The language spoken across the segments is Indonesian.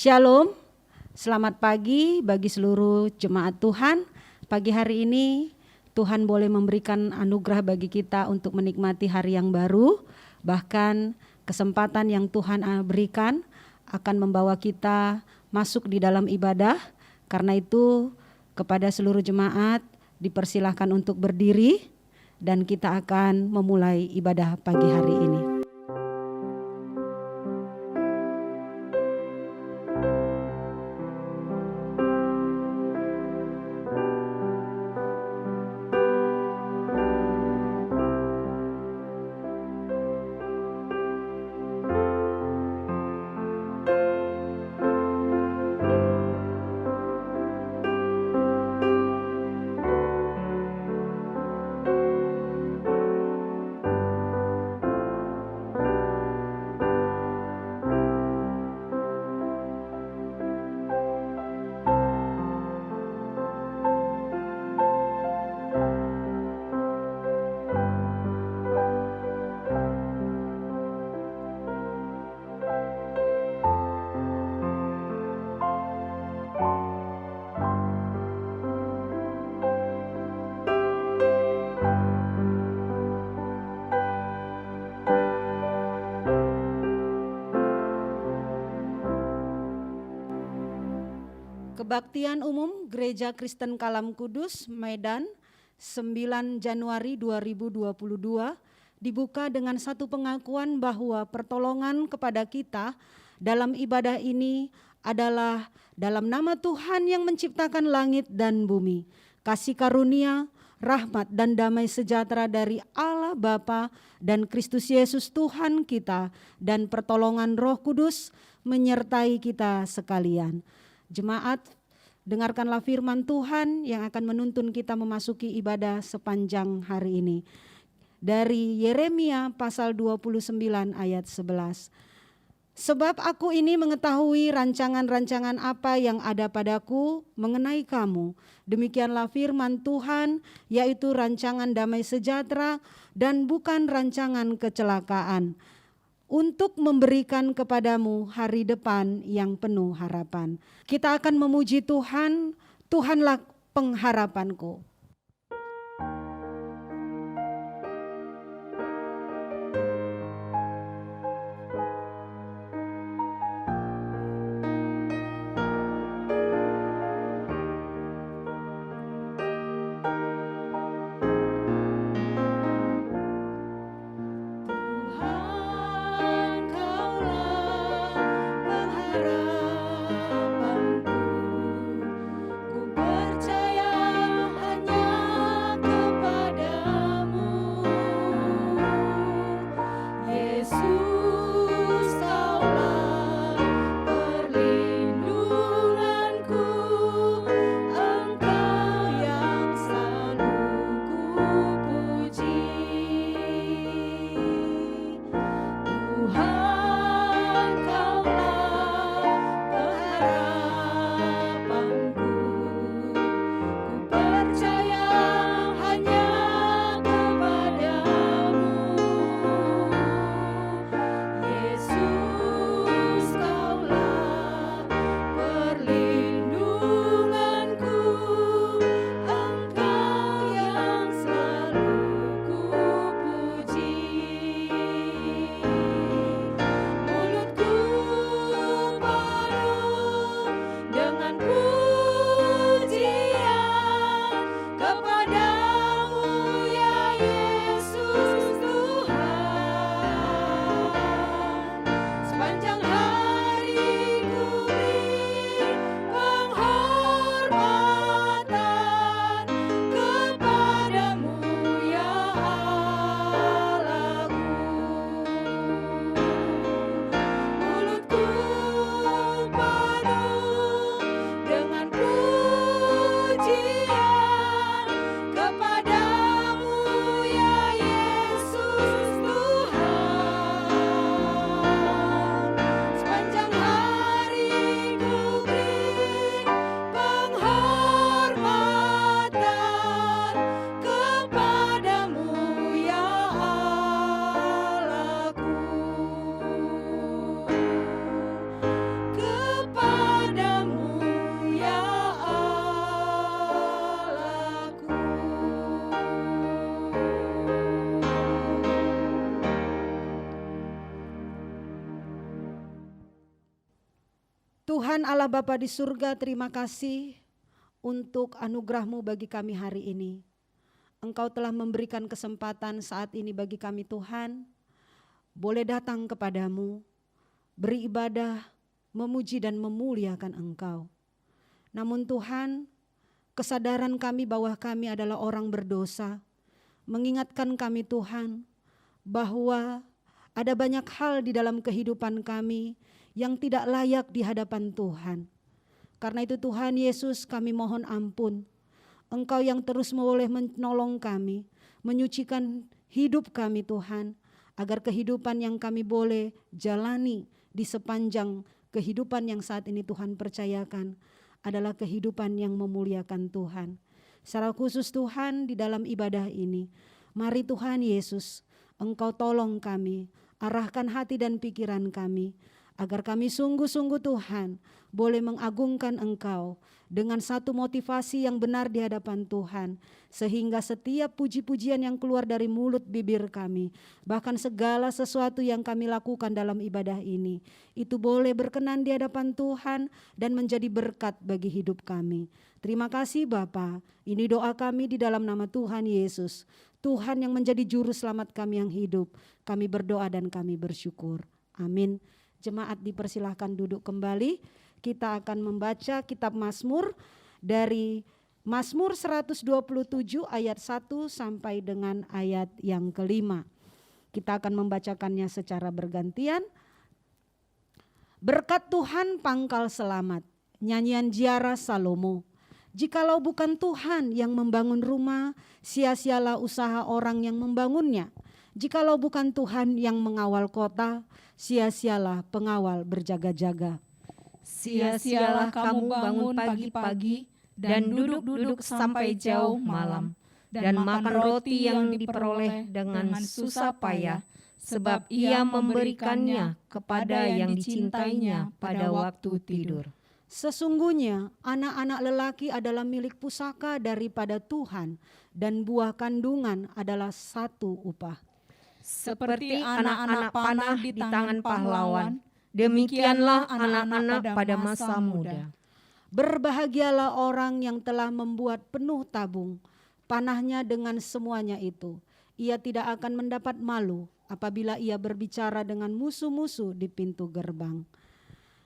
Shalom, selamat pagi bagi seluruh jemaat Tuhan. Pagi hari ini Tuhan boleh memberikan anugerah bagi kita untuk menikmati hari yang baru. Bahkan kesempatan yang Tuhan berikan akan membawa kita masuk di dalam ibadah. Karena itu kepada seluruh jemaat dipersilahkan untuk berdiri dan kita akan memulai ibadah pagi hari ini. Kebaktian Umum Gereja Kristen Kalam Kudus, Medan, 9 Januari 2022 dibuka dengan satu pengakuan bahwa pertolongan kepada kita dalam ibadah ini adalah dalam nama Tuhan yang menciptakan langit dan bumi. Kasih karunia, rahmat dan damai sejahtera dari Allah Bapa dan Kristus Yesus Tuhan kita dan pertolongan Roh Kudus menyertai kita sekalian. Jemaat, dengarkanlah firman Tuhan yang akan menuntun kita memasuki ibadah sepanjang hari ini. Dari Yeremia pasal 29 ayat 11. Sebab aku ini mengetahui rancangan-rancangan apa yang ada padaku mengenai kamu. Demikianlah firman Tuhan, yaitu rancangan damai sejahtera dan bukan rancangan kecelakaan, untuk memberikan kepadamu hari depan yang penuh harapan. Kita akan memuji Tuhan, Tuhanlah pengharapanku. Ku percaya hanya Tuhan Allah Bapa di surga, terima kasih untuk anugerah-Mu bagi kami hari ini. Engkau telah memberikan kesempatan saat ini bagi kami Tuhan, boleh datang kepadamu, beribadah, memuji dan memuliakan Engkau. Namun Tuhan, kesadaran kami bahwa kami adalah orang berdosa, mengingatkan kami Tuhan, bahwa ada banyak hal di dalam kehidupan kami yang tidak layak di hadapan Tuhan. Karena itu Tuhan Yesus, kami mohon ampun. Engkau yang terus boleh menolong kami, menyucikan hidup kami Tuhan, agar kehidupan yang kami boleh jalani di sepanjang kehidupan yang saat ini Tuhan percayakan adalah kehidupan yang memuliakan Tuhan. Secara khusus Tuhan di dalam ibadah ini, mari Tuhan Yesus, Engkau tolong kami, arahkan hati dan pikiran kami, agar kami sungguh-sungguh Tuhan boleh mengagungkan Engkau dengan satu motivasi yang benar di hadapan Tuhan, sehingga setiap puji-pujian yang keluar dari mulut bibir kami, bahkan segala sesuatu yang kami lakukan dalam ibadah ini, itu boleh berkenan di hadapan Tuhan dan menjadi berkat bagi hidup kami. Terima kasih Bapa, ini doa kami di dalam nama Tuhan Yesus, Tuhan yang menjadi juru selamat kami yang hidup. Kami berdoa dan kami bersyukur. Amin. Jemaat dipersilahkan duduk kembali. Kita akan membaca kitab Mazmur dari Mazmur 127 ayat 1 sampai dengan ayat yang kelima. Kita akan membacakannya secara bergantian. Berkat Tuhan pangkal selamat, nyanyian Ziarah Salomo. Jikalau bukan Tuhan yang membangun rumah, sia-sialah usaha orang yang membangunnya. Jikalau bukan Tuhan yang mengawal kota, sia-sialah pengawal berjaga-jaga. Sia-sialah kamu bangun pagi-pagi dan duduk-duduk sampai jauh malam, dan makan roti yang diperoleh dengan susah payah, sebab ia memberikannya kepada yang dicintainya pada waktu tidur. Sesungguhnya anak-anak lelaki adalah milik pusaka daripada Tuhan, dan buah kandungan adalah satu upah. Seperti anak-anak panah di tangan pahlawan, demikianlah anak-anak pada masa muda. Berbahagialah orang yang telah membuat penuh tabung, panahnya dengan semuanya itu. Ia tidak akan mendapat malu apabila ia berbicara dengan musuh-musuh di pintu gerbang.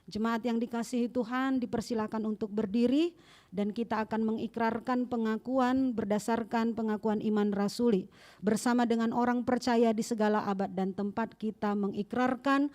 Jemaat yang dikasihi Tuhan, dipersilakan untuk berdiri dan kita akan mengikrarkan pengakuan berdasarkan pengakuan iman rasuli. Bersama dengan orang percaya di segala abad dan tempat kita mengikrarkan,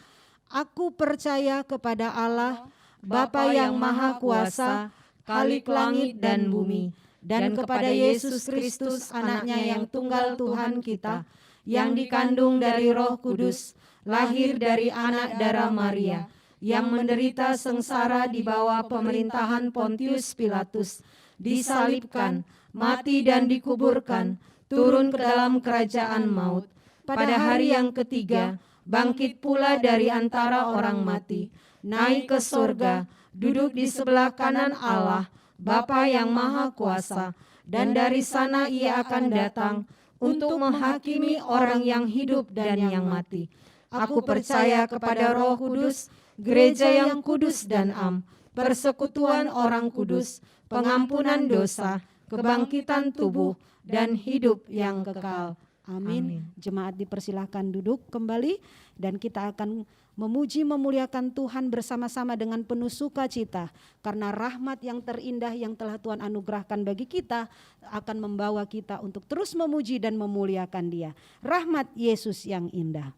aku percaya kepada Allah, Bapa yang Maha Kuasa, Khalik langit dan bumi, dan kepada Yesus Kristus anaknya yang tunggal Tuhan kita, yang dikandung dari Roh Kudus, lahir dari anak darah Maria, yang menderita sengsara di bawah pemerintahan Pontius Pilatus, disalibkan, mati dan dikuburkan, turun ke dalam kerajaan maut. Pada hari yang ketiga, bangkit pula dari antara orang mati, naik ke surga, duduk di sebelah kanan Allah, Bapa yang Maha Kuasa, dan dari sana ia akan datang untuk menghakimi orang yang hidup dan yang mati. Aku percaya kepada Roh Kudus, gereja yang kudus dan am, persekutuan orang kudus, pengampunan dosa, kebangkitan tubuh, dan hidup yang kekal. Amin. Jemaat dipersilahkan duduk kembali dan kita akan memuji memuliakan Tuhan bersama-sama dengan penuh sukacita karena rahmat yang terindah yang telah Tuhan anugerahkan bagi kita akan membawa kita untuk terus memuji dan memuliakan Dia. Rahmat Yesus yang indah.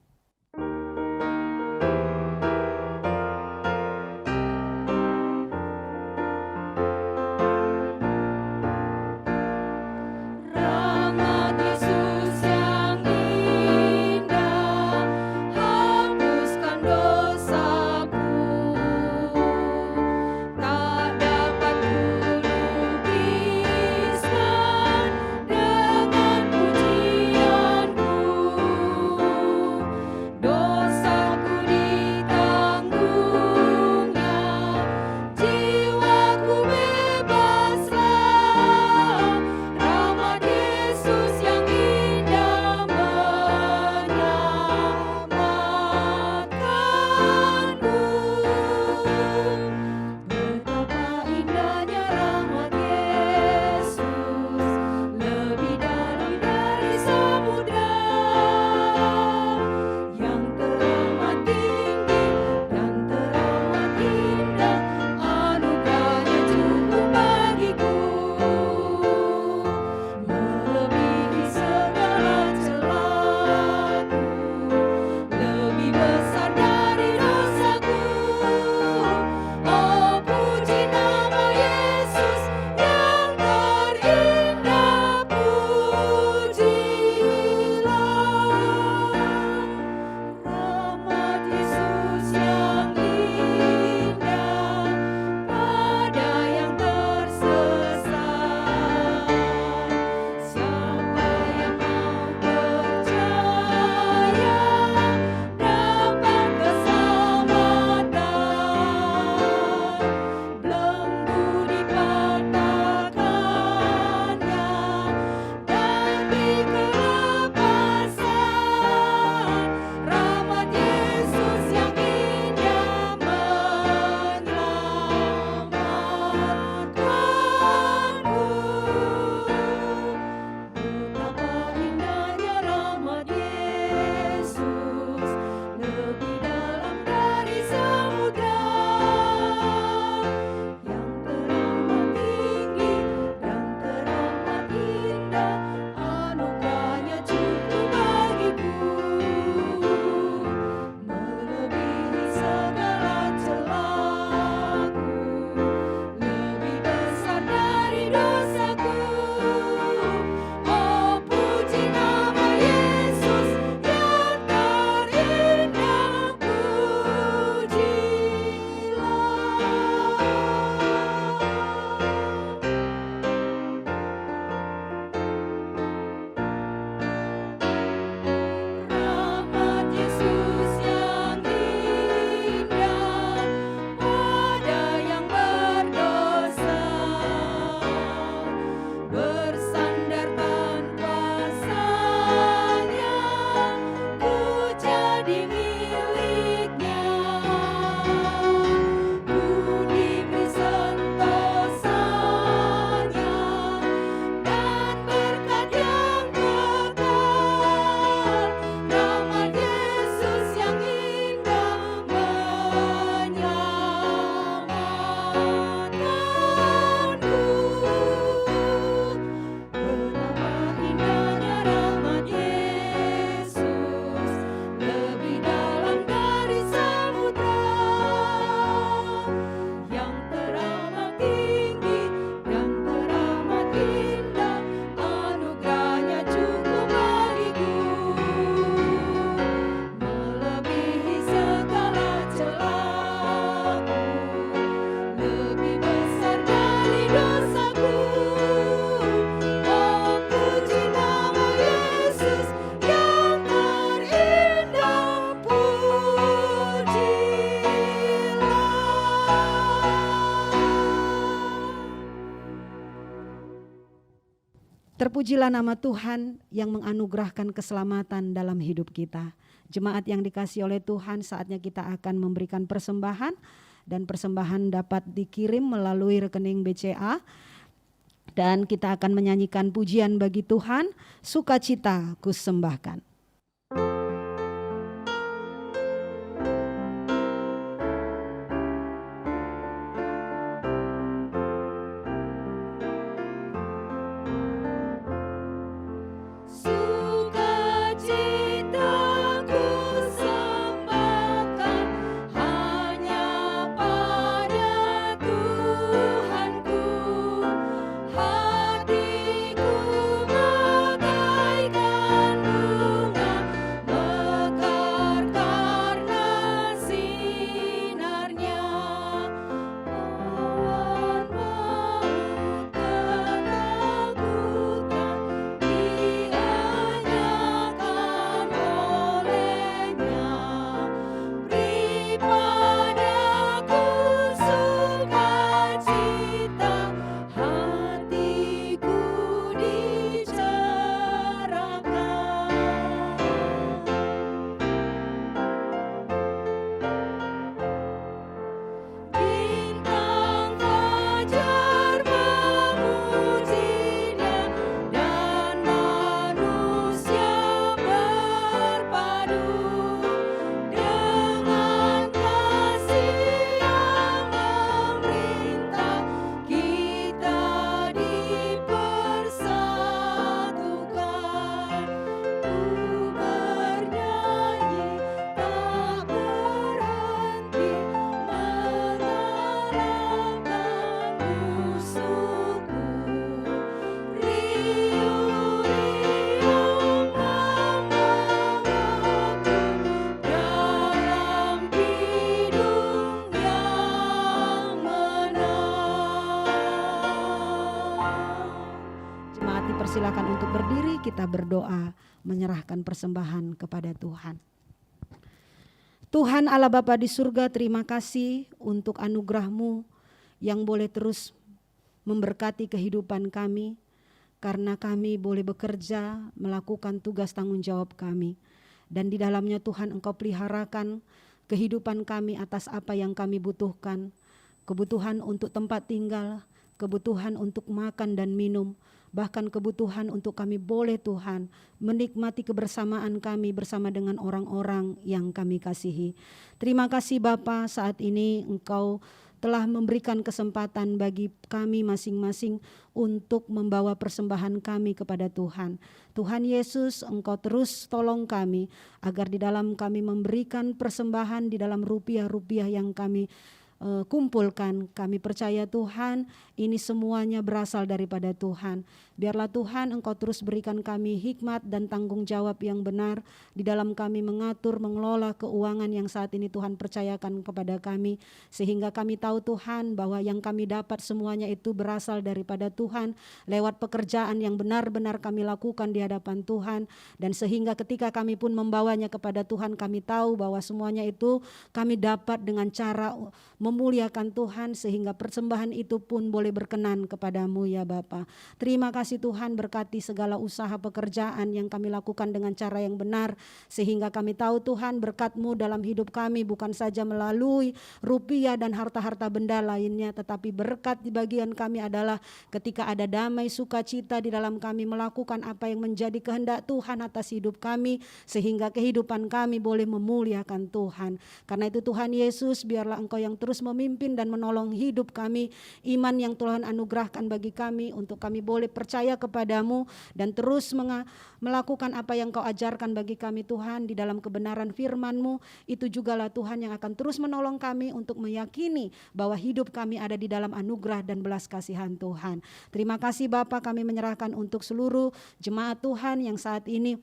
Terpujilah nama Tuhan yang menganugerahkan keselamatan dalam hidup kita. Jemaat yang dikasihi oleh Tuhan, saatnya kita akan memberikan persembahan, dan persembahan dapat dikirim melalui rekening BCA, dan kita akan menyanyikan pujian bagi Tuhan, sukacita kusembahkan. Silakan untuk berdiri, kita berdoa menyerahkan persembahan kepada Tuhan. Tuhan Allah Bapa di surga, terima kasih untuk anugerah-Mu yang boleh terus memberkati kehidupan kami, karena kami boleh bekerja, melakukan tugas tanggung jawab kami. Dan di dalamnya Tuhan Engkau peliharakan kehidupan kami atas apa yang kami butuhkan, kebutuhan untuk tempat tinggal, kebutuhan untuk makan dan minum, bahkan kebutuhan untuk kami boleh Tuhan menikmati kebersamaan kami bersama dengan orang-orang yang kami kasihi. Terima kasih Bapa, saat ini Engkau telah memberikan kesempatan bagi kami masing-masing untuk membawa persembahan kami kepada Tuhan. Tuhan Yesus, Engkau terus tolong kami agar di dalam kami memberikan persembahan di dalam rupiah-rupiah yang kami kumpulkan. Kami percaya Tuhan, ini semuanya berasal daripada Tuhan. Biarlah Tuhan Engkau terus berikan kami hikmat dan tanggung jawab yang benar di dalam kami mengatur, mengelola keuangan yang saat ini Tuhan percayakan kepada kami, sehingga kami tahu Tuhan bahwa yang kami dapat semuanya itu berasal daripada Tuhan lewat pekerjaan yang benar-benar kami lakukan di hadapan Tuhan, dan sehingga ketika kami pun membawanya kepada Tuhan, kami tahu bahwa semuanya itu kami dapat dengan cara memuliakan Tuhan, sehingga persembahan itu pun boleh berkenan kepadamu ya Bapa. Terima kasih Tuhan, berkati segala usaha pekerjaan yang kami lakukan dengan cara yang benar, sehingga kami tahu Tuhan berkat-Mu dalam hidup kami bukan saja melalui rupiah dan harta-harta benda lainnya, tetapi berkat di bagian kami adalah ketika ada damai sukacita di dalam kami melakukan apa yang menjadi kehendak Tuhan atas hidup kami, sehingga kehidupan kami boleh memuliakan Tuhan. Karena itu Tuhan Yesus, biarlah Engkau yang terus memimpin dan menolong hidup kami, iman yang Tuhan anugerahkan bagi kami untuk kami boleh percaya kepadamu dan terus melakukan apa yang Kau ajarkan bagi kami Tuhan di dalam kebenaran firman-Mu. Itu jugalah Tuhan yang akan terus menolong kami untuk meyakini bahwa hidup kami ada di dalam anugerah dan belas kasihan Tuhan. Terima kasih Bapa, kami menyerahkan untuk seluruh jemaat Tuhan yang saat ini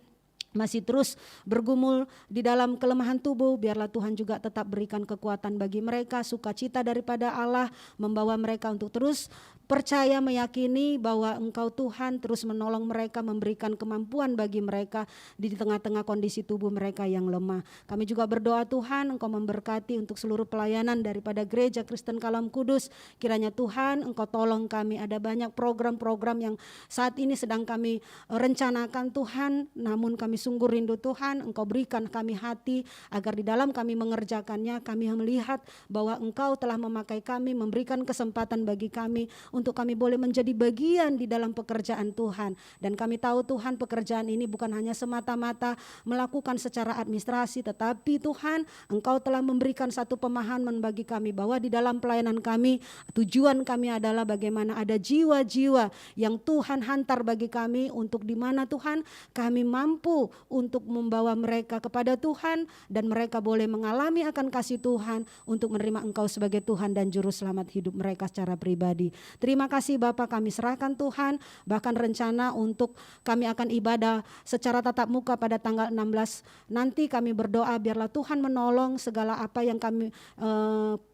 masih terus bergumul di dalam kelemahan tubuh, biarlah Tuhan juga tetap berikan kekuatan bagi mereka, sukacita daripada Allah membawa mereka untuk terus percaya, meyakini bahwa Engkau Tuhan terus menolong mereka, memberikan kemampuan bagi mereka di tengah-tengah kondisi tubuh mereka yang lemah. Kami juga berdoa Tuhan, Engkau memberkati untuk seluruh pelayanan daripada Gereja Kristen Kalam Kudus. Kiranya Tuhan Engkau tolong kami, ada banyak program-program yang saat ini sedang kami rencanakan Tuhan, namun kami sungguh rindu Tuhan, Engkau berikan kami hati agar di dalam kami mengerjakannya, kami melihat bahwa Engkau telah memakai kami, memberikan kesempatan bagi kami untuk kami boleh menjadi bagian di dalam pekerjaan Tuhan. Dan kami tahu Tuhan, pekerjaan ini bukan hanya semata-mata melakukan secara administrasi, tetapi Tuhan Engkau telah memberikan satu pemahaman bagi kami bahwa di dalam pelayanan kami, tujuan kami adalah bagaimana ada jiwa-jiwa yang Tuhan hantar bagi kami, untuk di mana Tuhan kami mampu untuk membawa mereka kepada Tuhan dan mereka boleh mengalami akan kasih Tuhan untuk menerima Engkau sebagai Tuhan dan Juru Selamat hidup mereka secara pribadi. Terima kasih Bapak, kami serahkan Tuhan, bahkan rencana untuk kami akan ibadah secara tatap muka pada tanggal 16 nanti, kami berdoa biarlah Tuhan menolong segala apa yang kami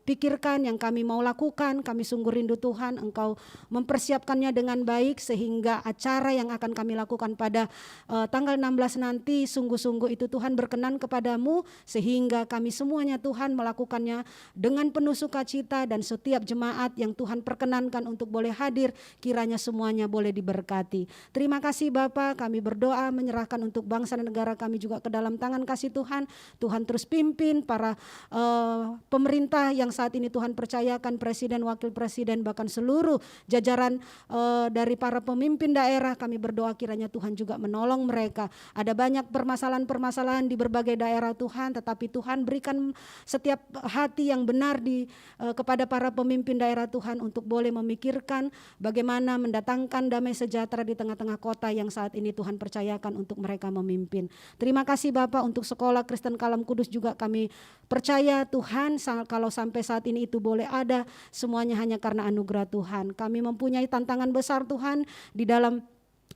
pikirkan, yang kami mau lakukan. Kami sungguh rindu Tuhan, Engkau mempersiapkannya dengan baik sehingga acara yang akan kami lakukan pada tanggal 16 nanti sungguh-sungguh itu Tuhan berkenan kepadamu, sehingga kami semuanya Tuhan melakukannya dengan penuh sukacita, dan setiap jemaat yang Tuhan perkenankan untuk boleh hadir, kiranya semuanya boleh diberkati. Terima kasih Bapa, kami berdoa menyerahkan untuk bangsa dan negara kami juga ke dalam tangan kasih Tuhan. Tuhan terus pimpin para pemerintah yang saat ini Tuhan percayakan, presiden, wakil presiden, bahkan seluruh jajaran dari para pemimpin daerah. Kami berdoa kiranya Tuhan juga menolong mereka. Ada banyak permasalahan-permasalahan di berbagai daerah Tuhan, tetapi Tuhan berikan setiap hati yang benar kepada para pemimpin daerah Tuhan untuk boleh memikirkan bagaimana mendatangkan damai sejahtera di tengah-tengah kota yang saat ini Tuhan percayakan untuk mereka memimpin. Terima kasih Bapak, untuk sekolah Kristen Kalam Kudus juga kami percaya Tuhan, kalau sampai saat ini itu boleh ada, semuanya hanya karena anugerah Tuhan. Kami mempunyai tantangan besar Tuhan di dalam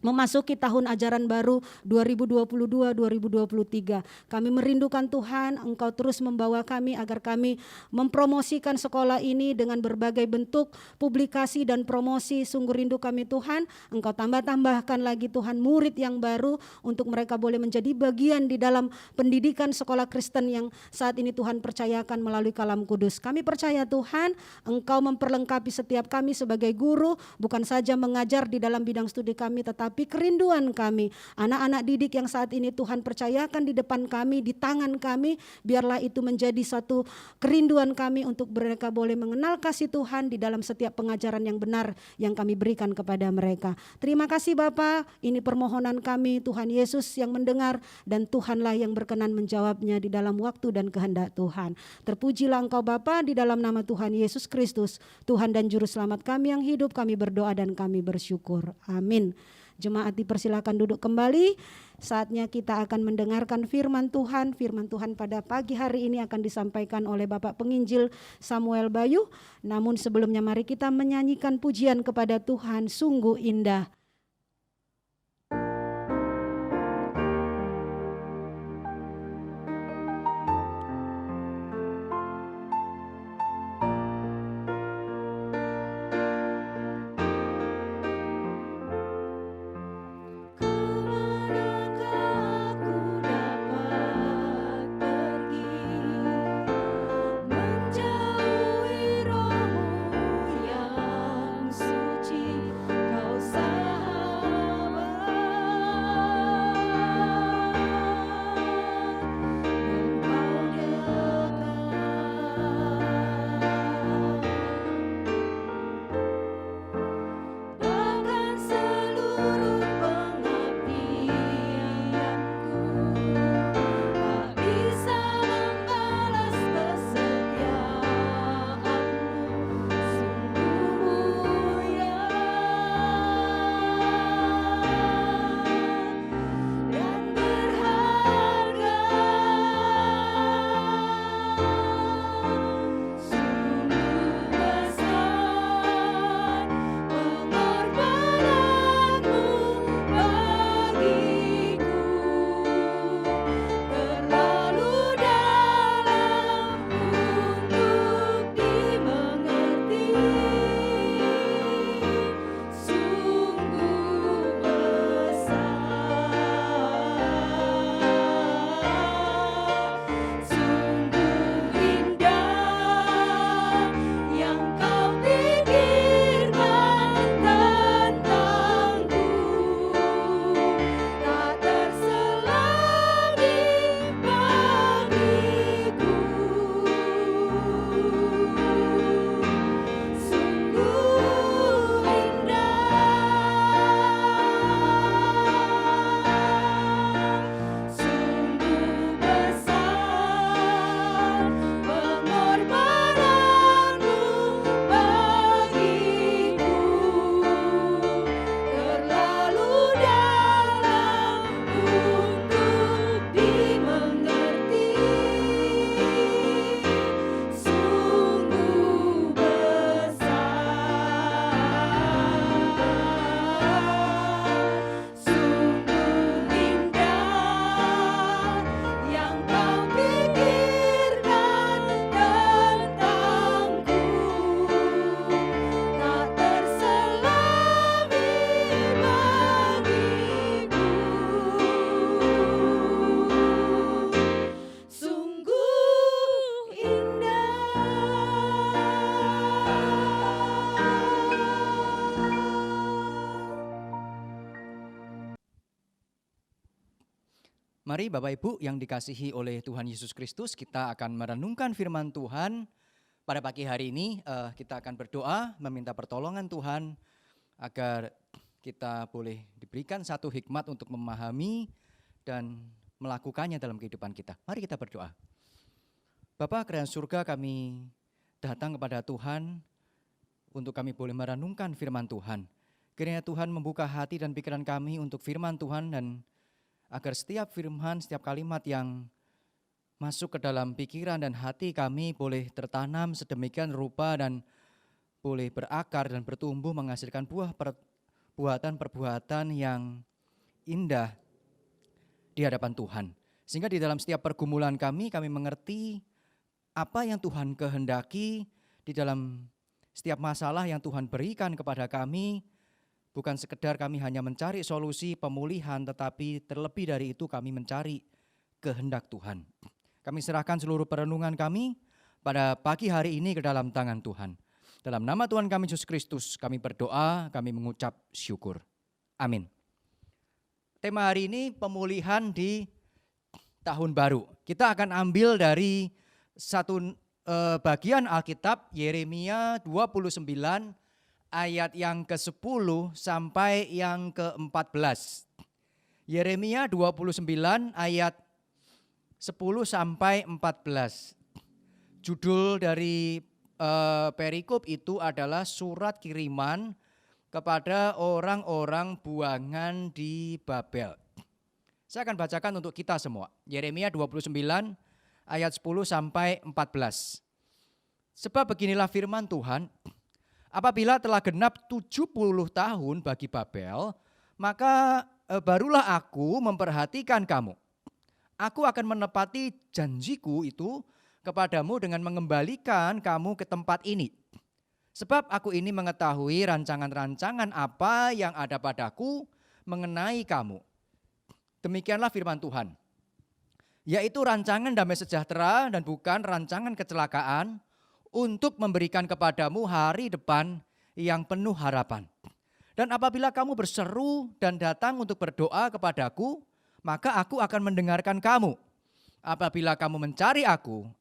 memasuki tahun ajaran baru 2022-2023. Kami merindukan Tuhan, Engkau terus membawa kami agar kami mempromosikan sekolah ini dengan berbagai bentuk publikasi dan promosi. Sungguh rindu kami Tuhan, Engkau tambahkan lagi Tuhan murid yang baru untuk mereka boleh menjadi bagian di dalam pendidikan sekolah Kristen yang saat ini Tuhan percayakan melalui Kalam Kudus. Kami percaya Tuhan, Engkau memperlengkapi setiap kami sebagai guru, bukan saja mengajar di dalam bidang studi kami, tetapi kerinduan kami, anak-anak didik yang saat ini Tuhan percayakan di depan kami, di tangan kami, biarlah itu menjadi satu kerinduan kami untuk mereka boleh mengenal kasih Tuhan di dalam setiap pengajaran yang benar yang kami berikan kepada mereka. Terima kasih Bapa, ini permohonan kami, Tuhan Yesus yang mendengar, dan Tuhanlah yang berkenan menjawabnya di dalam waktu dan kehendak Tuhan. Terpujilah Engkau Bapa, di dalam nama Tuhan Yesus Kristus, Tuhan dan Juru Selamat kami yang hidup, kami berdoa dan kami bersyukur. Amin. Jemaat dipersilakan duduk kembali. Saatnya kita akan mendengarkan firman Tuhan. Firman Tuhan pada pagi hari ini akan disampaikan oleh Bapak Penginjil Samuel Bayu. Namun sebelumnya mari kita menyanyikan pujian kepada Tuhan, sungguh indah. Menjauhi rohmu yang suci, kau Mari Bapak Ibu yang dikasihi oleh Tuhan Yesus Kristus, kita akan merenungkan firman Tuhan pada pagi hari ini. Kita akan berdoa meminta pertolongan Tuhan agar kita boleh diberikan satu hikmat untuk memahami dan melakukannya dalam kehidupan kita. Mari kita berdoa. Bapa kerajaan surga, kami datang kepada Tuhan untuk kami boleh merenungkan firman Tuhan. Kiranya Tuhan membuka hati dan pikiran kami untuk firman Tuhan, dan agar setiap firman, setiap kalimat yang masuk ke dalam pikiran dan hati kami boleh tertanam sedemikian rupa dan boleh berakar dan bertumbuh menghasilkan buah perbuatan yang indah di hadapan Tuhan. Sehingga di dalam setiap pergumulan kami mengerti apa yang Tuhan kehendaki di dalam setiap masalah yang Tuhan berikan kepada kami. Bukan sekedar kami hanya mencari solusi pemulihan, tetapi terlebih dari itu kami mencari kehendak Tuhan. Kami serahkan seluruh perenungan kami pada pagi hari ini ke dalam tangan Tuhan. Dalam nama Tuhan kami Yesus Kristus kami berdoa, kami mengucap syukur. Amin. Tema hari ini pemulihan di tahun baru. Kita akan ambil dari satu bagian Alkitab, Yeremia 29 ayat yang ke-10 sampai yang ke-14. Yeremia 29 ayat 10 sampai 14. Judul dari perikop itu adalah surat kiriman kepada orang-orang buangan di Babel. Saya akan bacakan untuk kita semua. Yeremia 29 ayat 10 sampai 14. Sebab beginilah firman Tuhan, apabila telah genap 70 tahun bagi Babel, maka barulah aku memperhatikan kamu. Aku akan menepati janjiku itu kepadamu dengan mengembalikan kamu ke tempat ini. Sebab aku ini mengetahui rancangan-rancangan apa yang ada padaku mengenai kamu. Demikianlah firman Tuhan. Yaitu rancangan damai sejahtera dan bukan rancangan kecelakaan, untuk memberikan kepadamu hari depan yang penuh harapan. Dan apabila kamu berseru dan datang untuk berdoa kepadaku, maka aku akan mendengarkan kamu. Apabila kamu mencari aku,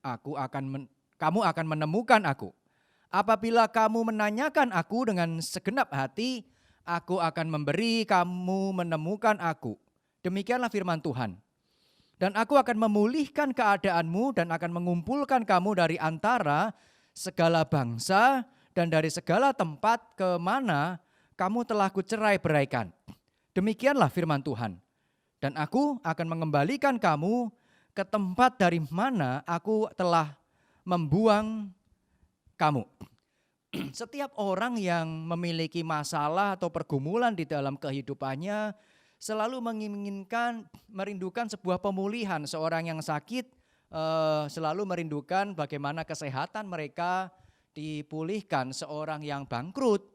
kamu akan menemukan aku. Apabila kamu menanyakan aku dengan segenap hati, aku akan memberi kamu menemukan aku. Demikianlah firman Tuhan. Dan aku akan memulihkan keadaanmu dan akan mengumpulkan kamu dari antara segala bangsa dan dari segala tempat ke mana kamu telah kucerai-beraikan. Demikianlah firman Tuhan. Dan aku akan mengembalikan kamu ke tempat dari mana aku telah membuang kamu. Setiap orang yang memiliki masalah atau pergumulan di dalam kehidupannya selalu merindukan sebuah pemulihan. Seorang yang sakit selalu merindukan bagaimana kesehatan mereka dipulihkan. Seorang yang bangkrut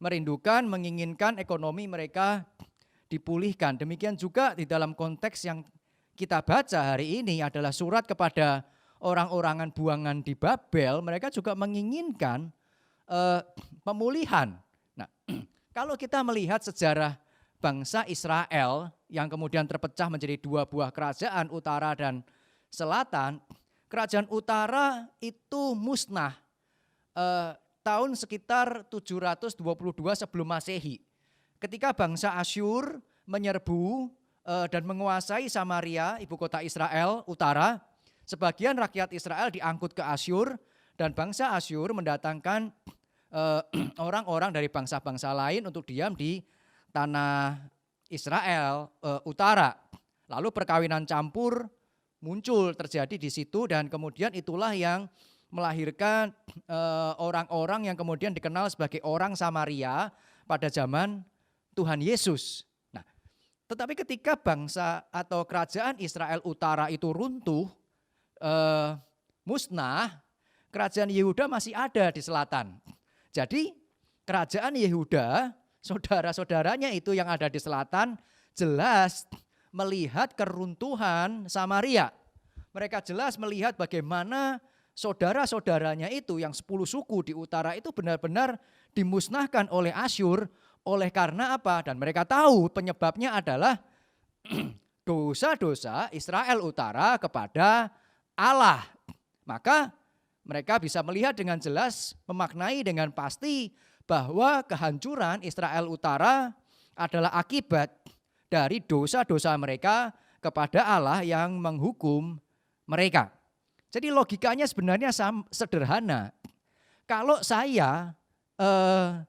menginginkan ekonomi mereka dipulihkan. Demikian juga di dalam konteks yang kita baca hari ini adalah surat kepada orang-orangan buangan di Babel. Mereka juga menginginkan pemulihan. Nah, kalau kita melihat sejarah bangsa Israel yang kemudian terpecah menjadi dua buah kerajaan, utara dan selatan, kerajaan utara itu musnah tahun sekitar 722 sebelum Masehi. Ketika bangsa Asyur menyerbu dan menguasai Samaria, ibu kota Israel utara, sebagian rakyat Israel diangkut ke Asyur dan bangsa Asyur mendatangkan orang-orang dari bangsa-bangsa lain untuk diam di tanah Israel utara. Lalu perkawinan campur muncul terjadi di situ dan kemudian itulah yang melahirkan orang-orang yang kemudian dikenal sebagai orang Samaria pada zaman Tuhan Yesus. Nah, tetapi ketika bangsa atau kerajaan Israel utara itu runtuh, musnah, kerajaan Yehuda masih ada di selatan. Jadi kerajaan Yehuda, saudara-saudaranya itu yang ada di selatan jelas melihat keruntuhan Samaria. Mereka jelas melihat bagaimana saudara-saudaranya itu yang 10 suku di utara itu benar-benar dimusnahkan oleh Asyur. Oleh karena apa? Dan mereka tahu penyebabnya adalah dosa-dosa Israel Utara kepada Allah. Maka mereka bisa melihat dengan jelas, memaknai dengan pasti bahwa kehancuran Israel Utara adalah akibat dari dosa-dosa mereka kepada Allah yang menghukum mereka. Jadi logikanya sebenarnya sederhana. Kalau saya,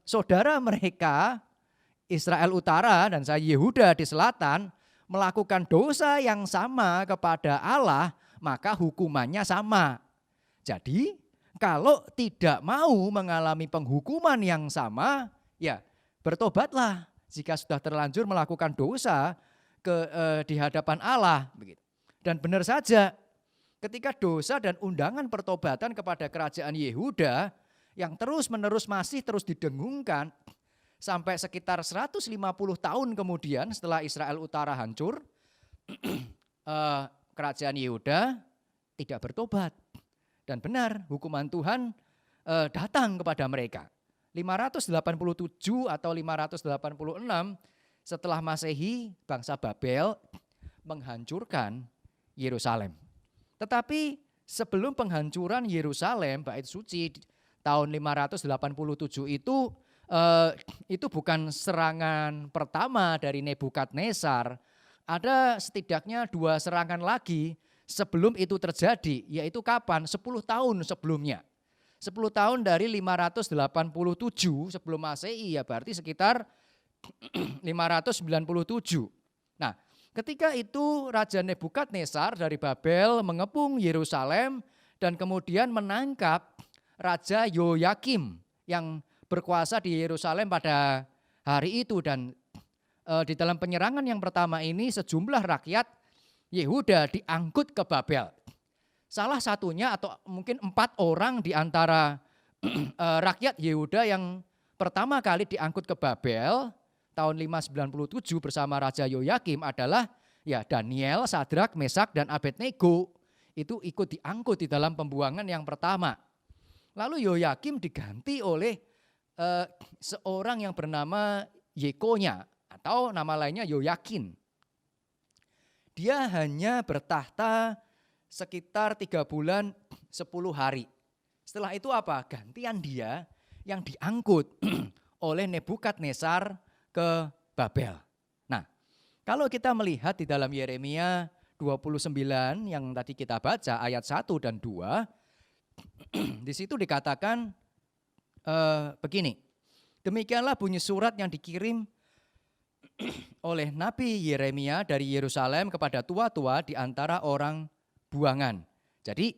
saudara mereka, Israel Utara dan saya Yehuda di selatan, melakukan dosa yang sama kepada Allah, maka hukumannya sama. Jadi kalau tidak mau mengalami penghukuman yang sama, ya bertobatlah jika sudah terlanjur melakukan dosa di hadapan Allah. Dan benar saja, ketika dosa dan undangan pertobatan kepada kerajaan Yehuda yang terus-menerus masih terus didengungkan sampai sekitar 150 tahun kemudian setelah Israel Utara hancur, kerajaan Yehuda tidak bertobat. Dan benar, hukuman Tuhan datang kepada mereka. 587 atau 586 setelah Masehi, bangsa Babel menghancurkan Yerusalem. Tetapi sebelum penghancuran Yerusalem, bait suci tahun 587 itu bukan serangan pertama dari Nebukadnezar. Ada setidaknya 2 serangan lagi sebelum itu terjadi, yaitu kapan? 10 tahun sebelumnya. 10 tahun dari 587 sebelum Masehi, ya berarti sekitar 597. Nah, ketika itu Raja Nebukadnezar dari Babel mengepung Yerusalem dan kemudian menangkap Raja Yoyakim yang berkuasa di Yerusalem pada hari itu. Dan di dalam penyerangan yang pertama ini sejumlah rakyat Yehuda diangkut ke Babel. Salah satunya atau mungkin 4 orang di antara rakyat Yehuda yang pertama kali diangkut ke Babel tahun 597 bersama Raja Yoyakim adalah ya Daniel, Sadrak, Mesak, dan Abednego. Itu ikut diangkut di dalam pembuangan yang pertama. Lalu Yoyakim diganti oleh seorang yang bernama Yekonya atau nama lainnya Yoyakin. Dia hanya bertahta sekitar 3 bulan 10 hari. Setelah itu apa? Gantian dia yang diangkut oleh Nebukadnezar ke Babel. Nah, kalau kita melihat di dalam Yeremia 29 yang tadi kita baca ayat 1 dan 2, di situ dikatakan begini. Demikianlah bunyi surat yang dikirim oleh Nabi Yeremia dari Yerusalem kepada tua-tua di antara orang buangan. Jadi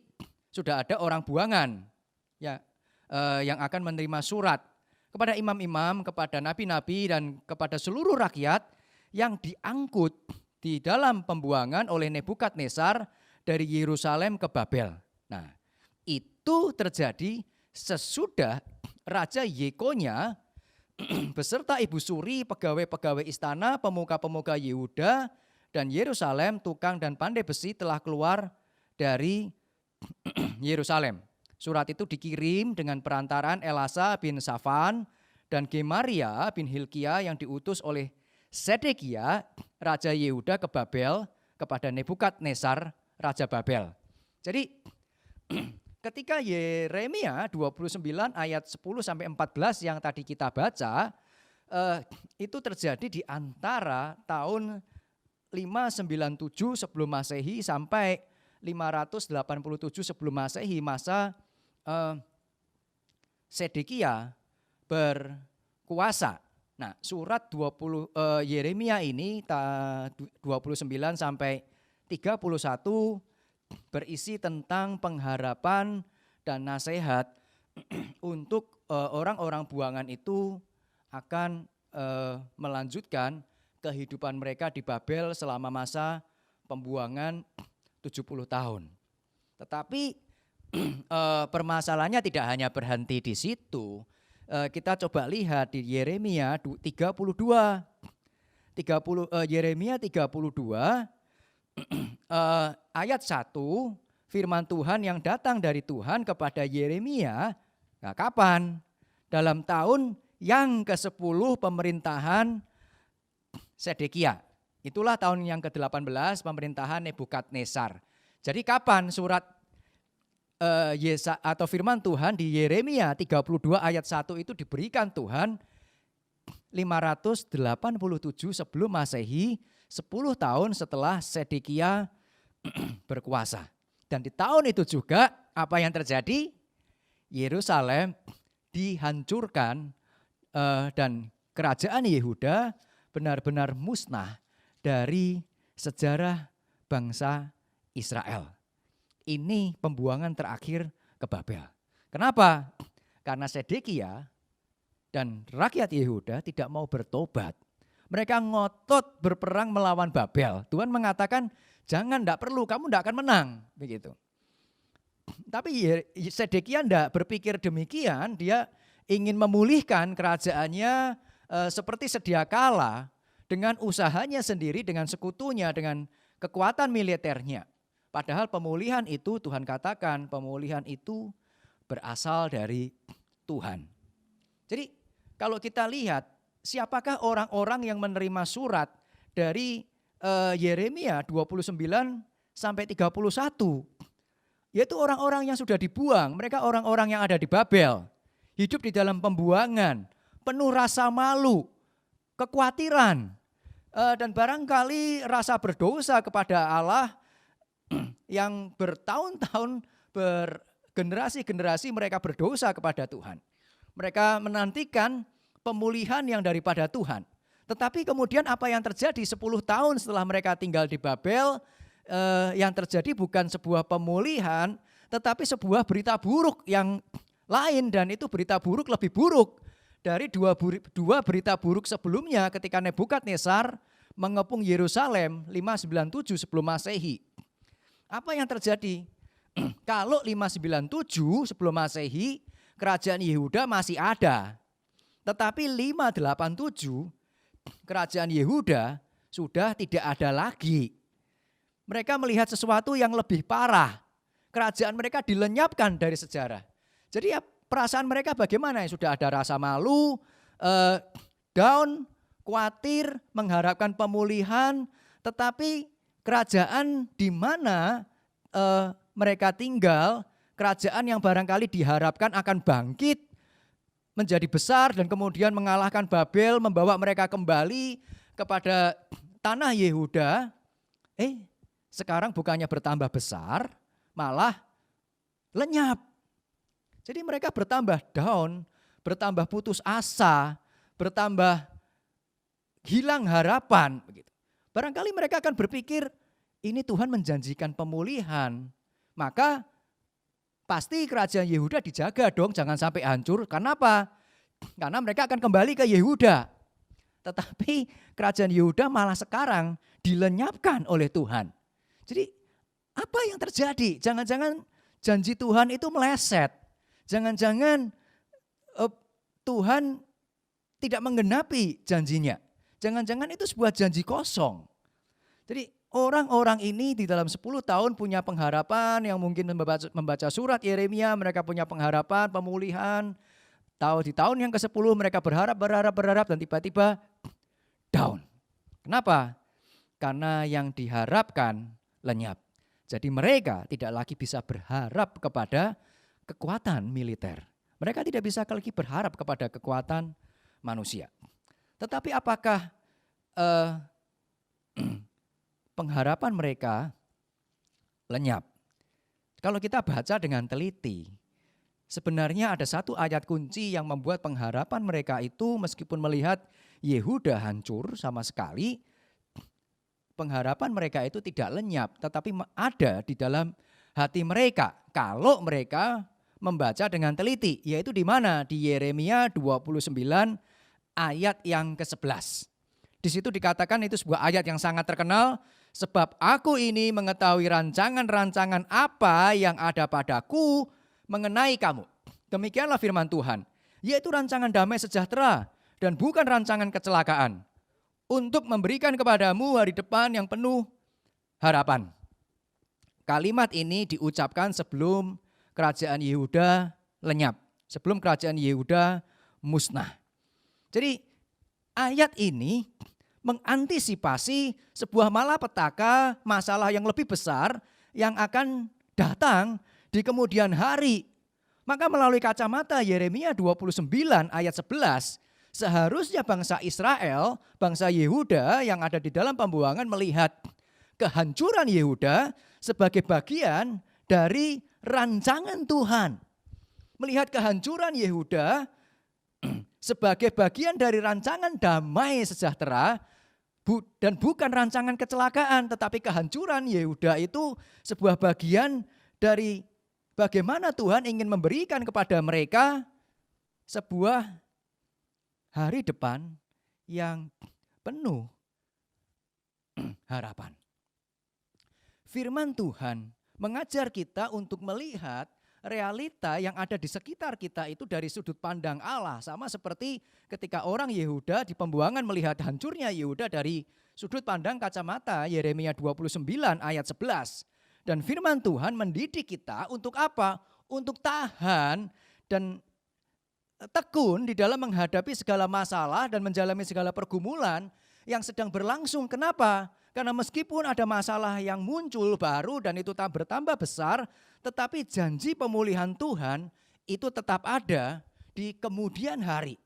sudah ada orang buangan ya yang akan menerima surat kepada imam-imam, kepada nabi-nabi, dan kepada seluruh rakyat yang diangkut di dalam pembuangan oleh Nebukadnezar dari Yerusalem ke Babel. Nah, itu terjadi sesudah Raja Yekonya beserta ibu suri, pegawai-pegawai istana, pemuka-pemuka Yehuda dan Yerusalem, tukang dan pandai besi telah keluar dari Yerusalem. Surat itu dikirim dengan perantaraan Elasa bin Safan dan Gemaria bin Hilkia yang diutus oleh Sedekia, Raja Yehuda ke Babel kepada Nebukadnezar, Raja Babel. Jadi ketika Yeremia 29 ayat 10-14 yang tadi kita baca, itu terjadi di antara tahun 597 sebelum Masehi sampai 587 sebelum Masehi, masa Sedekia berkuasa. Nah, surat Yeremia ini 29 sampai 31 berisi tentang pengharapan dan nasihat untuk orang-orang buangan itu akan melanjutkan kehidupan mereka di Babel selama masa pembuangan 70 tahun. Tetapi permasalahannya tidak hanya berhenti di situ. Kita coba lihat di Yeremia 32. Yeremia 32 ayat 1, firman Tuhan yang datang dari Tuhan kepada Yeremia. Nah, kapan? Dalam tahun yang ke-10 pemerintahan Sedekia. Itulah tahun yang ke-18 pemerintahan Nebukadnezar. Jadi kapan surat atau firman Tuhan di Yeremia 32 ayat 1 itu diberikan Tuhan 587 sebelum Masehi, 10 tahun setelah Sedekia berkuasa. Dan di tahun itu juga apa yang terjadi? Yerusalem dihancurkan dan kerajaan Yehuda benar-benar musnah dari sejarah bangsa Israel. Ini pembuangan terakhir ke Babel. Kenapa? Karena Sedekia dan rakyat Yehuda tidak mau bertobat. Mereka ngotot berperang melawan Babel. Tuhan mengatakan, jangan, tidak perlu, kamu tidak akan menang. Begitu. Tapi Sedekia tidak berpikir demikian, dia ingin memulihkan kerajaannya seperti sedia kala dengan usahanya sendiri, dengan sekutunya, dengan kekuatan militernya. Padahal pemulihan itu Tuhan katakan, pemulihan itu berasal dari Tuhan. Jadi kalau kita lihat siapakah orang-orang yang menerima surat dari Yeremia 29 sampai 31. Yaitu orang-orang yang sudah dibuang, mereka orang-orang yang ada di Babel. Hidup di dalam pembuangan, penuh rasa malu, kekhawatiran, dan barangkali rasa berdosa kepada Allah yang bertahun-tahun, bergenerasi-generasi mereka berdosa kepada Tuhan. Mereka menantikan pemulihan yang daripada Tuhan. Tetapi kemudian apa yang terjadi 10 tahun setelah mereka tinggal di Babel, yang terjadi bukan sebuah pemulihan, tetapi sebuah berita buruk yang lain, dan itu berita buruk lebih buruk dari dua berita buruk sebelumnya ketika Nebukadnezar mengepung Yerusalem 597 sebelum Masehi. Apa yang terjadi? Kalau 597 sebelum Masehi, kerajaan Yehuda masih ada. Tetapi 587, kerajaan Yehuda sudah tidak ada lagi. Mereka melihat sesuatu yang lebih parah. Kerajaan mereka dilenyapkan dari sejarah. Jadi ya perasaan mereka bagaimana? Sudah ada rasa malu, down, khawatir, mengharapkan pemulihan. Tetapi kerajaan di mana mereka tinggal, kerajaan yang barangkali diharapkan akan bangkit, menjadi besar dan kemudian mengalahkan Babel, membawa mereka kembali kepada tanah Yehuda, sekarang bukannya bertambah besar, malah lenyap. Jadi mereka bertambah down, bertambah putus asa, bertambah hilang harapan. Barangkali mereka akan berpikir, ini Tuhan menjanjikan pemulihan, maka pasti kerajaan Yehuda dijaga dong, jangan sampai hancur. Kenapa? Karena mereka akan kembali ke Yehuda. Tetapi kerajaan Yehuda malah sekarang dilenyapkan oleh Tuhan. Jadi apa yang terjadi? Jangan-jangan janji Tuhan itu meleset. Jangan-jangan Tuhan tidak menggenapi janjinya. Jangan-jangan itu sebuah janji kosong. Jadi orang-orang ini di dalam 10 tahun punya pengharapan, yang mungkin membaca surat Yeremia, mereka punya pengharapan, pemulihan. Di tahun yang ke-10 mereka berharap, dan tiba-tiba down. Kenapa? Karena yang diharapkan lenyap. Jadi mereka tidak lagi bisa berharap kepada kekuatan militer. Mereka tidak bisa lagi berharap kepada kekuatan manusia. Tetapi apakah pengharapan mereka lenyap? Kalau kita baca dengan teliti, sebenarnya ada satu ayat kunci yang membuat pengharapan mereka itu, meskipun melihat Yehuda hancur sama sekali, pengharapan mereka itu tidak lenyap, tetapi ada di dalam hati mereka kalau mereka membaca dengan teliti, yaitu di mana? Di Yeremia 29 ayat yang ke-11. Di situ dikatakan, itu sebuah ayat yang sangat terkenal, sebab aku ini mengetahui rancangan-rancangan apa yang ada padaku mengenai kamu. Demikianlah firman Tuhan, yaitu rancangan damai sejahtera dan bukan rancangan kecelakaan, untuk memberikan kepadamu hari depan yang penuh harapan. Kalimat ini diucapkan sebelum kerajaan Yehuda lenyap, sebelum kerajaan Yehuda musnah. Jadi ayat ini mengantisipasi sebuah malapetaka, masalah yang lebih besar yang akan datang di kemudian hari. Maka melalui kacamata Yeremia 29 ayat 11, seharusnya bangsa Israel, bangsa Yehuda yang ada di dalam pembuangan melihat kehancuran Yehuda sebagai bagian dari rancangan Tuhan. Melihat kehancuran Yehuda sebagai bagian dari rancangan damai sejahtera dan bukan rancangan kecelakaan, tetapi kehancuran Yehuda itu sebuah bagian dari bagaimana Tuhan ingin memberikan kepada mereka sebuah hari depan yang penuh harapan. Firman Tuhan mengajar kita untuk melihat realita yang ada di sekitar kita itu dari sudut pandang Allah. Sama seperti ketika orang Yehuda di pembuangan melihat hancurnya Yehuda dari sudut pandang kacamata Yeremia 29 ayat 11. Dan firman Tuhan mendidik kita untuk apa? Untuk tahan dan tekun di dalam menghadapi segala masalah dan menjalani segala pergumulan yang sedang berlangsung. Kenapa? Karena meskipun ada masalah yang muncul baru dan itu bertambah besar, tetapi janji pemulihan Tuhan itu tetap ada di kemudian hari.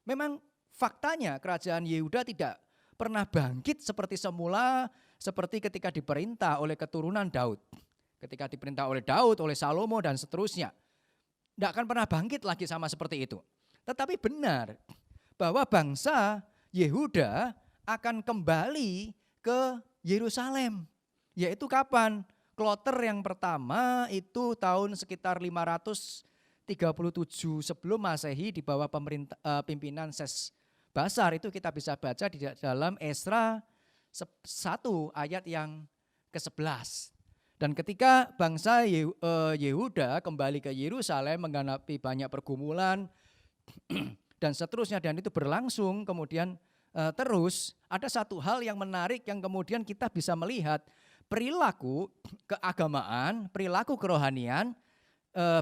Memang faktanya kerajaan Yehuda tidak pernah bangkit seperti semula, seperti ketika diperintah oleh keturunan Daud. Ketika diperintah oleh Daud, oleh Salomo dan seterusnya. Tidak akan pernah bangkit lagi sama seperti itu. Tetapi benar bahwa bangsa Yehuda akan kembali ke Yerusalem. Yaitu kapan? Kloter yang pertama itu tahun sekitar 537 sebelum Masehi di bawah pimpinan Sesbasar. Itu kita bisa baca di dalam Esra 1 ayat yang ke-11. Dan ketika bangsa Yehuda kembali ke Yerusalem menghadapi banyak pergumulan dan seterusnya, dan itu berlangsung kemudian terus, ada satu hal yang menarik yang kemudian kita bisa melihat perilaku keagamaan, perilaku kerohanian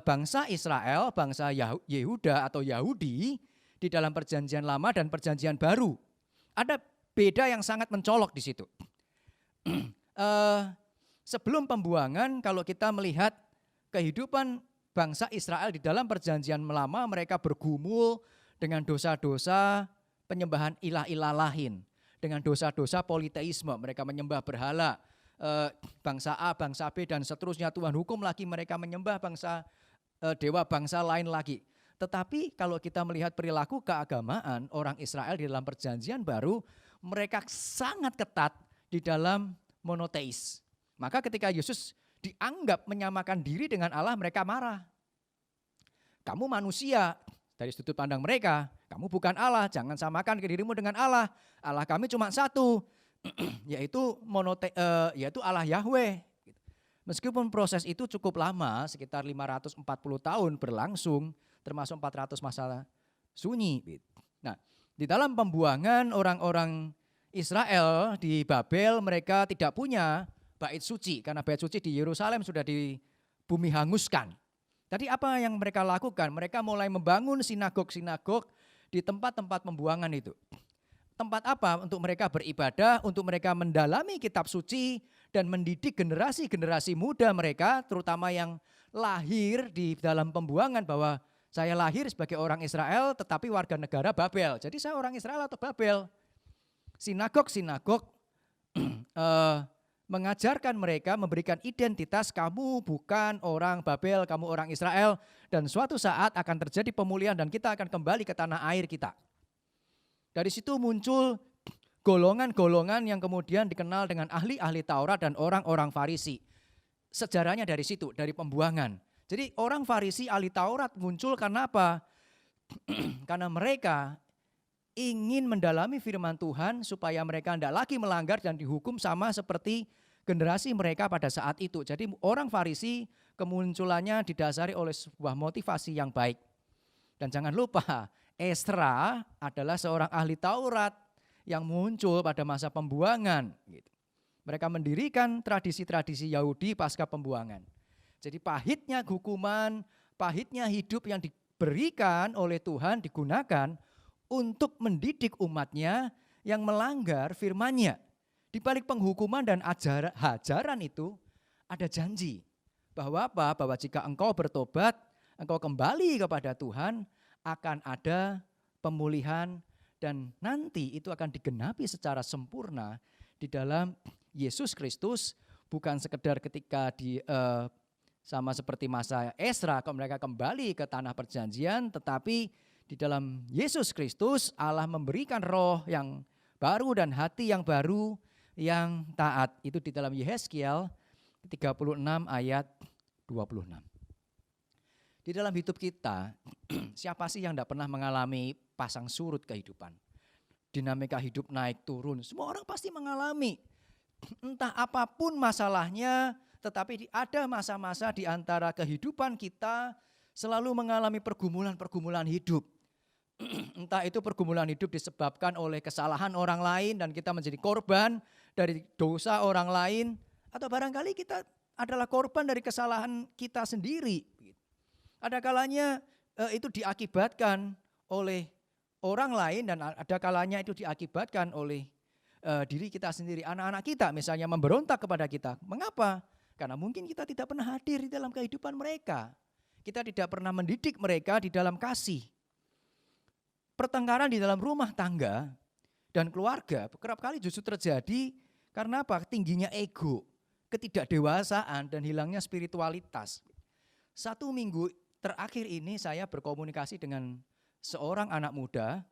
bangsa Israel, bangsa Yehuda atau Yahudi di dalam perjanjian lama dan perjanjian baru. Ada beda yang sangat mencolok di situ. Sebelum pembuangan, kalau kita melihat kehidupan bangsa Israel di dalam perjanjian lama, mereka bergumul dengan dosa-dosa penyembahan ilah-ilah lain, dengan dosa-dosa politeisme, mereka menyembah berhala, bangsa A, bangsa B dan seterusnya. Tuhan hukum lagi mereka menyembah dewa bangsa lain lagi. Tetapi kalau kita melihat perilaku keagamaan orang Israel di dalam perjanjian baru, mereka sangat ketat di dalam monoteis. Maka ketika Yesus dianggap menyamakan diri dengan Allah, mereka marah. Kamu manusia, dari sudut pandang mereka, kamu bukan Allah, jangan samakan dirimu dengan Allah. Allah kami cuma satu, yaitu Allah Yahweh. Meskipun proses itu cukup lama, sekitar 540 tahun berlangsung, termasuk 400 masa sunyi. Nah, di dalam pembuangan orang-orang Israel di Babel, mereka tidak punya bait suci, karena bait suci di Yerusalem sudah di bumi hanguskan. Jadi apa yang mereka lakukan? Mereka mulai membangun sinagog-sinagog di tempat-tempat pembuangan itu. Tempat apa? Untuk mereka beribadah, untuk mereka mendalami kitab suci dan mendidik generasi-generasi muda mereka, terutama yang lahir di dalam pembuangan, bahwa saya lahir sebagai orang Israel tetapi warga negara Babel. Jadi saya orang Israel atau Babel. Sinagog-sinagog mengajarkan mereka, memberikan identitas, kamu bukan orang Babel, kamu orang Israel, dan suatu saat akan terjadi pemulihan dan kita akan kembali ke tanah air kita. Dari situ muncul golongan-golongan yang kemudian dikenal dengan ahli-ahli Taurat dan orang-orang Farisi. Sejarahnya dari situ, dari pembuangan. Jadi orang Farisi, ahli Taurat muncul karena apa? Karena mereka ingin mendalami firman Tuhan supaya mereka tidak lagi melanggar dan dihukum sama seperti generasi mereka pada saat itu. Jadi orang Farisi kemunculannya didasari oleh sebuah motivasi yang baik. Dan jangan lupa, Esra adalah seorang ahli Taurat yang muncul pada masa pembuangan. Mereka mendirikan tradisi-tradisi Yahudi pasca pembuangan. Jadi pahitnya hukuman, pahitnya hidup yang diberikan oleh Tuhan digunakan untuk mendidik umatnya yang melanggar firman-Nya. Di balik penghukuman dan hajaran itu ada janji. Bahwa apa? Bahwa jika engkau bertobat, engkau kembali kepada Tuhan, akan ada pemulihan dan nanti itu akan digenapi secara sempurna di dalam Yesus Kristus, bukan sekedar ketika sama seperti masa Esra, kalau mereka kembali ke tanah perjanjian, tetapi di dalam Yesus Kristus Allah memberikan roh yang baru dan hati yang baru yang taat. Itu di dalam Yehezkiel 36 ayat 26. Di dalam hidup kita, siapa sih yang tidak pernah mengalami pasang surut kehidupan? Dinamika hidup naik turun, semua orang pasti mengalami. Entah apapun masalahnya, tetapi ada masa-masa di antara kehidupan kita selalu mengalami pergumulan-pergumulan hidup. Entah itu pergumulan hidup disebabkan oleh kesalahan orang lain dan kita menjadi korban dari dosa orang lain, atau barangkali kita adalah korban dari kesalahan kita sendiri. Ada kalanya itu diakibatkan oleh orang lain dan ada kalanya itu diakibatkan oleh diri kita sendiri, anak-anak kita misalnya memberontak kepada kita. Mengapa? Karena mungkin kita tidak pernah hadir di dalam kehidupan mereka. Kita tidak pernah mendidik mereka di dalam kasih. Pertengkaran di dalam rumah tangga dan keluarga kerap kali justru terjadi karena apa? Tingginya ego, ketidakdewasaan dan hilangnya spiritualitas. 1 minggu terakhir ini saya berkomunikasi dengan seorang anak muda,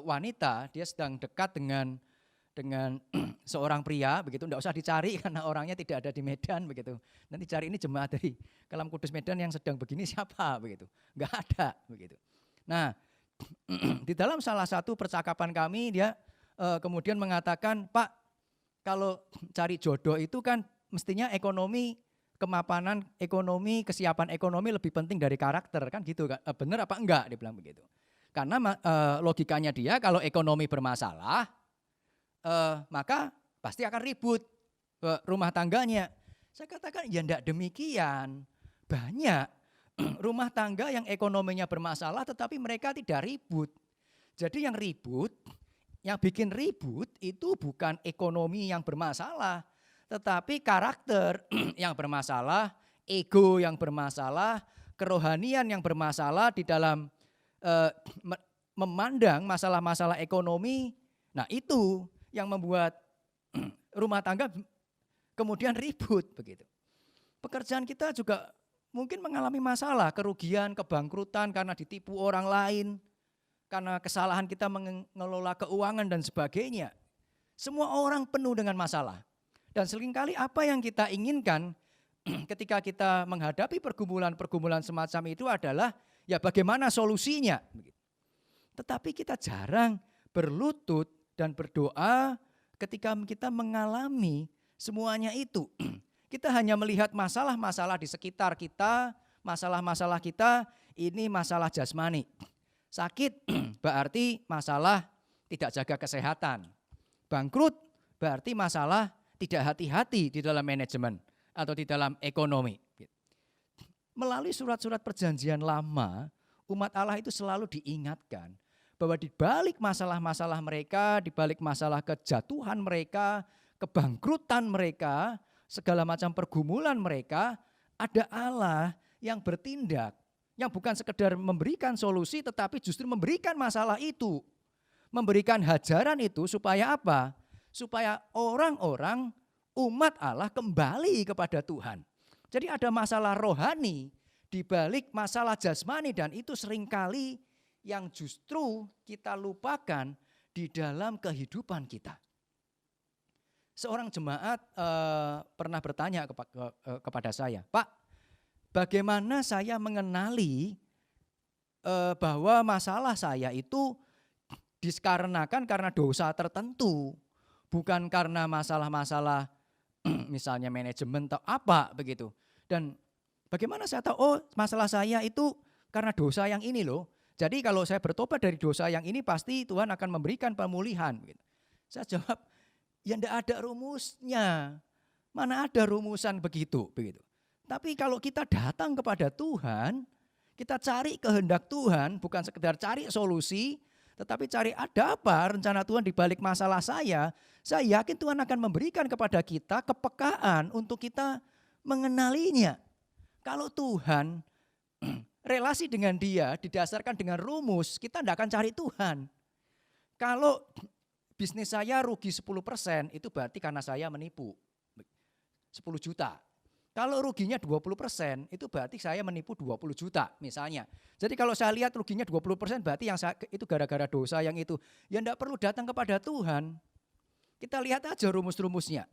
wanita, dia sedang dekat dengan seorang pria, begitu, enggak usah dicari karena orangnya tidak ada di Medan, begitu. Nanti cari ini jemaat dari Kalam Kudus Medan yang sedang begini siapa, begitu. Enggak ada, begitu. Nah, di dalam salah satu percakapan kami dia kemudian mengatakan, Pak, kalau cari jodoh itu kan mestinya ekonomi, kemapanan ekonomi, kesiapan ekonomi lebih penting dari karakter, kan gitu kan? Benar apa enggak? Dia bilang begitu. Karena logikanya dia kalau ekonomi bermasalah, maka pasti akan ribut rumah tangganya. Saya katakan ya enggak demikian. Banyak rumah tangga yang ekonominya bermasalah tetapi mereka tidak ribut. Jadi yang ribut, yang bikin ribut itu bukan ekonomi yang bermasalah, tetapi karakter yang bermasalah, ego yang bermasalah, kerohanian yang bermasalah di dalam memandang masalah-masalah ekonomi. Nah itu yang membuat rumah tangga kemudian ribut begitu. Pekerjaan kita juga mungkin mengalami masalah, kerugian, kebangkrutan karena ditipu orang lain, karena kesalahan kita mengelola keuangan dan sebagainya. Semua orang penuh dengan masalah. Dan seringkali apa yang kita inginkan ketika kita menghadapi pergumulan-pergumulan semacam itu adalah ya bagaimana solusinya. Tetapi kita jarang berlutut dan berdoa ketika kita mengalami semuanya itu. Kita hanya melihat masalah-masalah di sekitar kita, masalah-masalah kita ini masalah jasmani. Sakit berarti masalah tidak jaga kesehatan. Bangkrut berarti masalah tidak hati-hati di dalam manajemen atau di dalam ekonomi. Melalui surat-surat perjanjian lama, umat Allah itu selalu diingatkan bahwa di balik masalah-masalah mereka, di balik masalah kejatuhan mereka, kebangkrutan mereka, segala macam pergumulan mereka, ada Allah yang bertindak, yang bukan sekedar memberikan solusi tetapi justru memberikan masalah itu, memberikan hajaran itu supaya apa? Supaya orang-orang umat Allah kembali kepada Tuhan. Jadi ada masalah rohani di balik masalah jasmani dan itu seringkali yang justru kita lupakan di dalam kehidupan kita. Seorang jemaat pernah bertanya kepada saya, Pak, bagaimana saya mengenali bahwa masalah saya itu dikarenakan karena dosa tertentu, bukan karena masalah-masalah misalnya manajemen atau apa begitu. Dan bagaimana saya tahu, oh masalah saya itu karena dosa yang ini loh. Jadi kalau saya bertobat dari dosa yang ini pasti Tuhan akan memberikan pemulihan. Begitu. Saya jawab, ya enggak ada rumusnya. Mana ada rumusan begitu. Tapi kalau kita datang kepada Tuhan, kita cari kehendak Tuhan, bukan sekedar cari solusi, Tetapi cari ada apa rencana Tuhan di balik masalah saya yakin Tuhan akan memberikan kepada kita kepekaan untuk kita mengenalinya. Kalau Tuhan relasi dengan Dia didasarkan dengan rumus, kita tidak akan cari Tuhan. Kalau bisnis saya rugi 10%, itu berarti karena saya menipu 10 juta. Kalau ruginya 20%, itu berarti saya menipu 20 juta misalnya. Jadi kalau saya lihat ruginya 20%, berarti yang itu gara-gara dosa yang itu. Ya tidak perlu datang kepada Tuhan. Kita lihat aja rumus-rumusnya.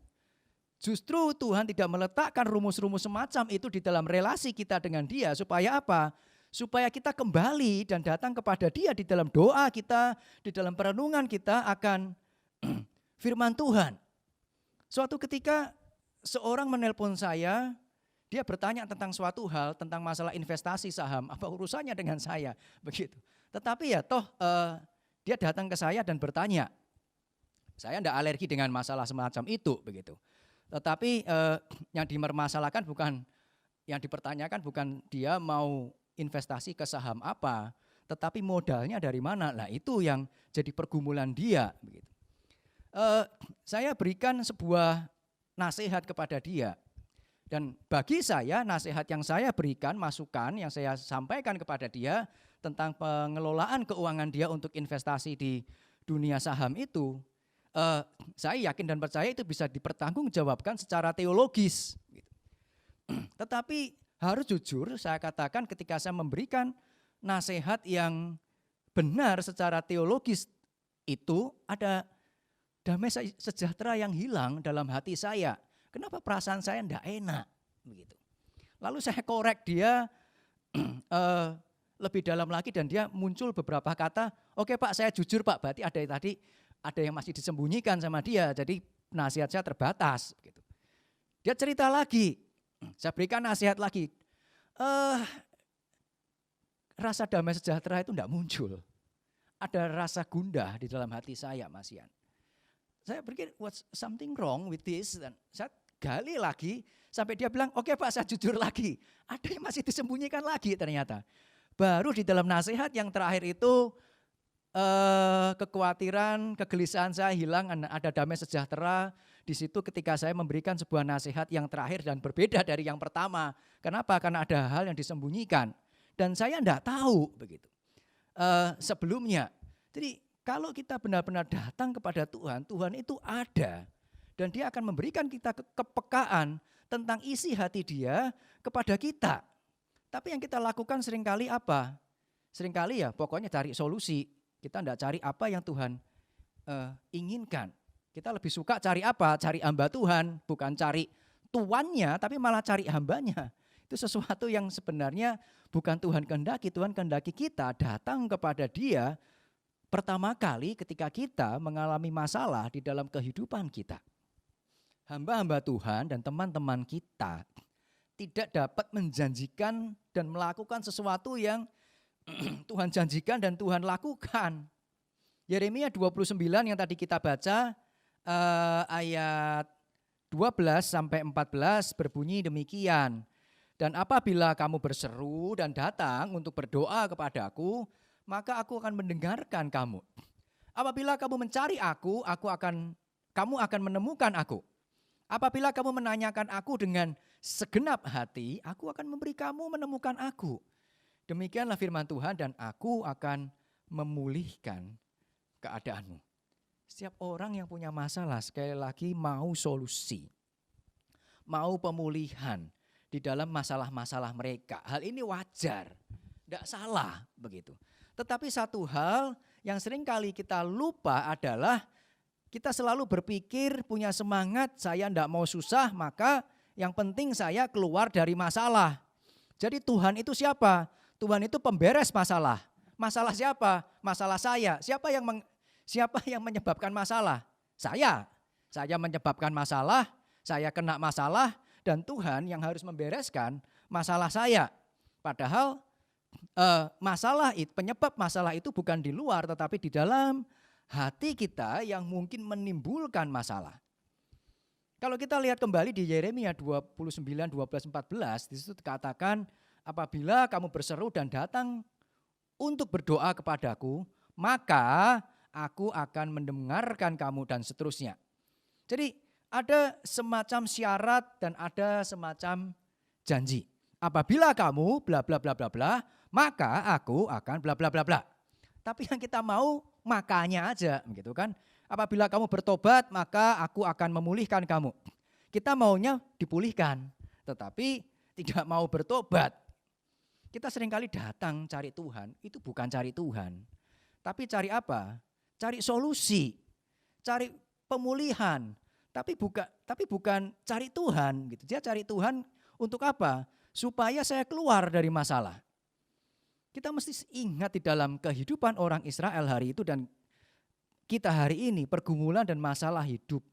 Justru Tuhan tidak meletakkan rumus-rumus semacam itu di dalam relasi kita dengan Dia. Supaya apa? Supaya kita kembali dan datang kepada Dia di dalam doa kita, di dalam perenungan kita akan firman Tuhan. Suatu ketika seorang menelpon saya, dia bertanya tentang suatu hal, tentang masalah investasi saham, apa urusannya dengan saya, begitu. Tetapi ya toh dia datang ke saya dan bertanya, saya tidak alergi dengan masalah semacam itu, begitu. Tetapi yang dipermasalahkan bukan, yang dipertanyakan bukan dia mau investasi ke saham apa, tetapi modalnya dari mana. Nah itu yang jadi pergumulan dia, begitu. Saya berikan sebuah nasihat kepada dia. Dan bagi saya nasihat yang saya berikan, masukan yang saya sampaikan kepada dia tentang pengelolaan keuangan dia untuk investasi di dunia saham itu, saya yakin dan percaya itu bisa dipertanggungjawabkan secara teologis. Tetapi harus jujur saya katakan ketika saya memberikan nasihat yang benar secara teologis itu ada damai sejahtera yang hilang dalam hati saya. Kenapa perasaan saya tidak enak? Begitu. Lalu saya korek dia lebih dalam lagi dan dia muncul beberapa kata, oke Pak saya jujur Pak, berarti ada yang masih disembunyikan sama dia, jadi nasihat saya terbatas. Begitu. Dia cerita lagi, saya berikan nasihat lagi, rasa damai sejahtera itu tidak muncul. Ada rasa gundah di dalam hati saya Mas Ian. Saya berpikir, what's something wrong with this? Dan saya gali lagi, sampai dia bilang, oke Pak saya jujur lagi. Ada yang masih disembunyikan lagi ternyata. Baru di dalam nasihat yang terakhir itu, kekhawatiran, kegelisahan saya hilang, ada damai sejahtera. Di situ ketika saya memberikan sebuah nasihat yang terakhir dan berbeda dari yang pertama. Kenapa? Karena ada hal yang disembunyikan. Dan saya tidak tahu begitu sebelumnya. Jadi, kalau kita benar-benar datang kepada Tuhan, Tuhan itu ada. Dan Dia akan memberikan kita kepekaan tentang isi hati Dia kepada kita. Tapi yang kita lakukan seringkali apa? Seringkali ya pokoknya cari solusi. Kita tidak cari apa yang Tuhan inginkan. Kita lebih suka cari apa? Cari hamba Tuhan, bukan cari tuannya, tapi malah cari hambanya. Itu sesuatu yang sebenarnya bukan Tuhan kehendaki. Tuhan kehendaki kita datang kepada Dia pertama kali ketika kita mengalami masalah di dalam kehidupan kita. Hamba-hamba Tuhan dan teman-teman kita tidak dapat menjanjikan dan melakukan sesuatu yang Tuhan janjikan dan Tuhan lakukan. Yeremia 29 yang tadi kita baca ayat 12 sampai 14 berbunyi demikian. Dan apabila kamu berseru dan datang untuk berdoa kepadaku, maka aku akan mendengarkan kamu. Apabila kamu mencari aku kamu akan menemukan aku. Apabila kamu menanyakan aku dengan segenap hati, aku akan memberi kamu menemukan aku. Demikianlah firman Tuhan dan aku akan memulihkan keadaanmu. Setiap orang yang punya masalah sekali lagi mau solusi. Mau pemulihan di dalam masalah-masalah mereka. Hal ini wajar, tidak salah begitu. Tetapi satu hal yang sering kali kita lupa adalah kita selalu berpikir punya semangat, saya tidak mau susah, maka yang penting saya keluar dari masalah. Jadi Tuhan itu siapa? Tuhan itu pemberes masalah. Masalah siapa? Masalah saya. Siapa yang menyebabkan masalah? Saya. Saya menyebabkan masalah, saya kena masalah, dan Tuhan yang harus membereskan masalah saya. Padahal penyebab masalah itu bukan di luar tetapi di dalam hati kita yang mungkin menimbulkan masalah. Kalau kita lihat kembali di Yeremia 29, 12, 14, di situ dikatakan apabila kamu berseru dan datang untuk berdoa kepadaku, maka aku akan mendengarkan kamu, dan seterusnya. Jadi ada semacam syarat dan ada semacam janji. Apabila kamu bla bla bla bla bla, maka aku akan bla bla bla bla. Tapi yang kita mau makanya aja, gitu kan. Apabila kamu bertobat, maka aku akan memulihkan kamu. Kita maunya dipulihkan, tetapi tidak mau bertobat. Kita seringkali datang cari Tuhan, itu bukan cari Tuhan. Tapi cari apa? Cari solusi, cari pemulihan. Tapi bukan cari Tuhan. Gitu. Dia cari Tuhan untuk apa? Supaya saya keluar dari masalah. Kita mesti ingat di dalam kehidupan orang Israel hari itu dan kita hari ini, pergumulan dan masalah hidup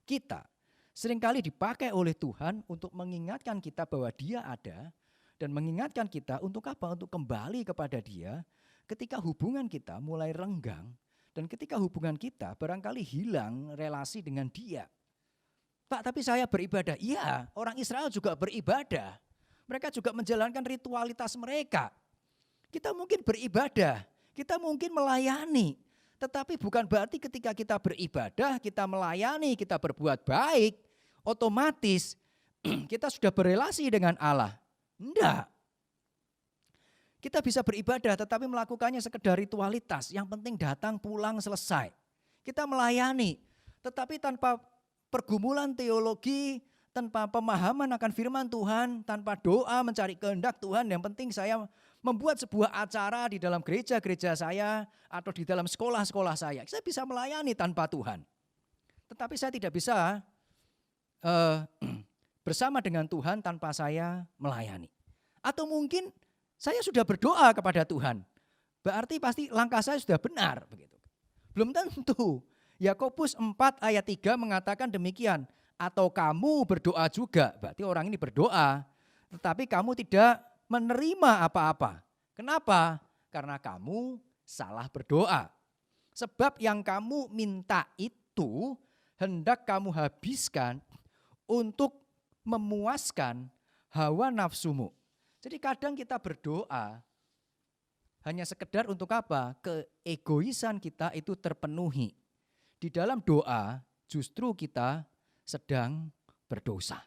kita seringkali dipakai oleh Tuhan untuk mengingatkan kita bahwa Dia ada dan mengingatkan kita untuk apa? Untuk kembali kepada Dia ketika hubungan kita mulai renggang dan ketika hubungan kita barangkali hilang relasi dengan Dia. Pak, tapi saya beribadah. Iya, orang Israel juga beribadah. Mereka juga menjalankan ritualitas mereka. Kita mungkin beribadah, kita mungkin melayani. Tetapi bukan berarti ketika kita beribadah, kita melayani, kita berbuat baik, otomatis kita sudah berelasi dengan Allah. Enggak. Kita bisa beribadah tetapi melakukannya sekedar ritualitas. Yang penting datang, pulang, selesai. Kita melayani, tetapi tanpa pergumulan teologi, tanpa pemahaman akan firman Tuhan, tanpa doa mencari kehendak Tuhan. Yang penting saya membuat sebuah acara di dalam gereja-gereja saya atau di dalam sekolah-sekolah saya. Saya bisa melayani tanpa Tuhan. Tetapi saya tidak bisa bersama dengan Tuhan tanpa saya melayani. Atau mungkin saya sudah berdoa kepada Tuhan. Berarti pasti langkah saya sudah benar. Begitu. Belum tentu. Yakobus 4 ayat 3 mengatakan demikian. Atau kamu berdoa juga. Berarti orang ini berdoa. Tetapi kamu tidak menerima apa-apa. Kenapa? Karena kamu salah berdoa. Sebab yang kamu minta itu hendak kamu habiskan untuk memuaskan hawa nafsumu. Jadi kadang kita berdoa hanya sekedar untuk apa? Keegoisan kita itu terpenuhi. Di dalam doa justru kita sedang berdosa.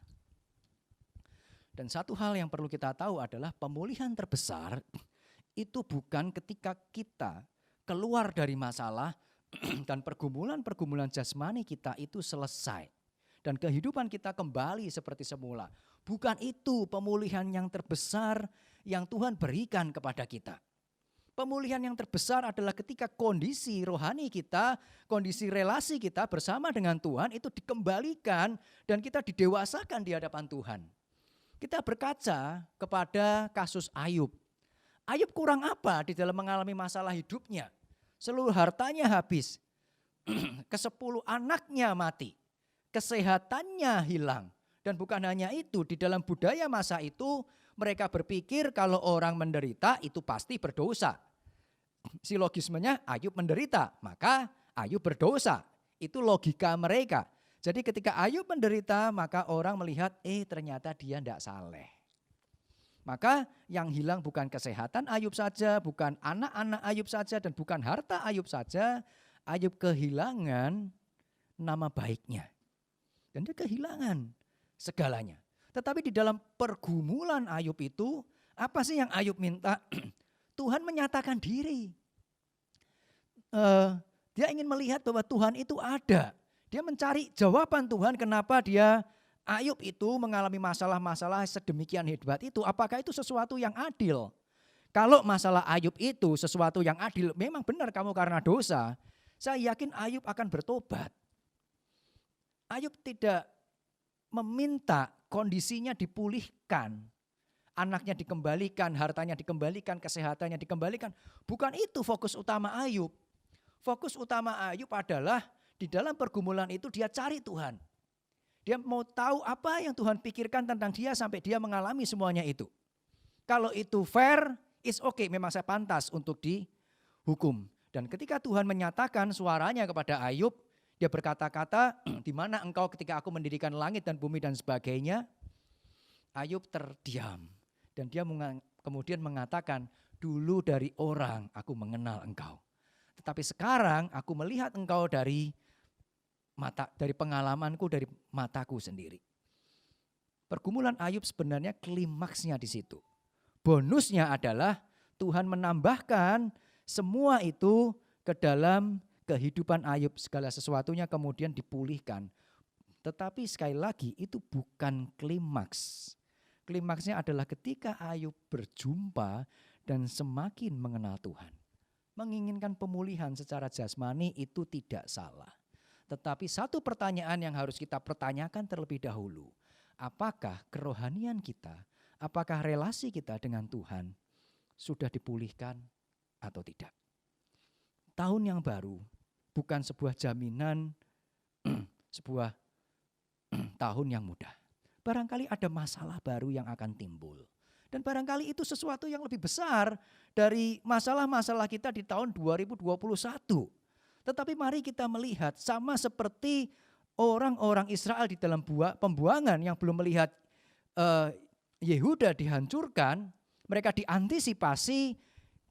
Dan satu hal yang perlu kita tahu adalah pemulihan terbesar itu bukan ketika kita keluar dari masalah dan pergumulan-pergumulan jasmani kita itu selesai. Dan kehidupan kita kembali seperti semula. Bukan itu pemulihan yang terbesar yang Tuhan berikan kepada kita. Pemulihan yang terbesar adalah ketika kondisi rohani kita, kondisi relasi kita bersama dengan Tuhan itu dikembalikan dan kita didewasakan di hadapan Tuhan. Kita berkaca kepada kasus Ayub. Ayub kurang apa di dalam mengalami masalah hidupnya? Seluruh hartanya habis, ke-10 anaknya mati, kesehatannya hilang. Dan bukan hanya itu, di dalam budaya masa itu mereka berpikir kalau orang menderita itu pasti berdosa. Silogismenya Ayub menderita, maka Ayub berdosa. Itu logika mereka. Jadi ketika Ayub menderita, maka orang melihat, ternyata dia tidak saleh. Maka yang hilang bukan kesehatan Ayub saja, bukan anak-anak Ayub saja, dan bukan harta Ayub saja. Ayub kehilangan nama baiknya. Dan dia kehilangan segalanya. Tetapi di dalam pergumulan Ayub itu, apa sih yang Ayub minta? Tuhan menyatakan diri. Dia ingin melihat bahwa Tuhan itu ada. Dia mencari jawaban Tuhan kenapa Ayub itu mengalami masalah-masalah sedemikian hebat itu. Apakah itu sesuatu yang adil? Kalau masalah Ayub itu sesuatu yang adil, memang benar kamu karena dosa. Saya yakin Ayub akan bertobat. Ayub tidak meminta kondisinya dipulihkan. Anaknya dikembalikan, hartanya dikembalikan, kesehatannya dikembalikan. Bukan itu fokus utama Ayub. Fokus utama Ayub adalah di dalam pergumulan itu dia cari Tuhan. Dia mau tahu apa yang Tuhan pikirkan tentang dia sampai dia mengalami semuanya itu. Kalau itu fair, it's okay, memang saya pantas untuk dihukum. Dan ketika Tuhan menyatakan suaranya kepada Ayub, dia berkata-kata, di mana engkau ketika aku mendirikan langit dan bumi dan sebagainya. Ayub terdiam. Dan dia kemudian mengatakan, dulu dari orang aku mengenal engkau. Tetapi sekarang aku melihat engkau dari pengalamanku, dari mataku sendiri. Pergumulan Ayub sebenarnya klimaksnya di situ. Bonusnya adalah Tuhan menambahkan semua itu ke dalam kehidupan Ayub. Segala sesuatunya kemudian dipulihkan. Tetapi sekali lagi itu bukan klimaks. Klimaksnya adalah ketika Ayub berjumpa dan semakin mengenal Tuhan. Menginginkan pemulihan secara jasmani itu tidak salah. Tetapi satu pertanyaan yang harus kita pertanyakan terlebih dahulu. Apakah kerohanian kita, apakah relasi kita dengan Tuhan sudah dipulihkan atau tidak? Tahun yang baru bukan sebuah jaminan sebuah tahun yang mudah. Barangkali ada masalah baru yang akan timbul. Dan barangkali itu sesuatu yang lebih besar dari masalah-masalah kita di tahun 2021. Tetapi mari kita melihat sama seperti orang-orang Israel di dalam pembuangan yang belum melihat Yehuda dihancurkan, mereka diantisipasi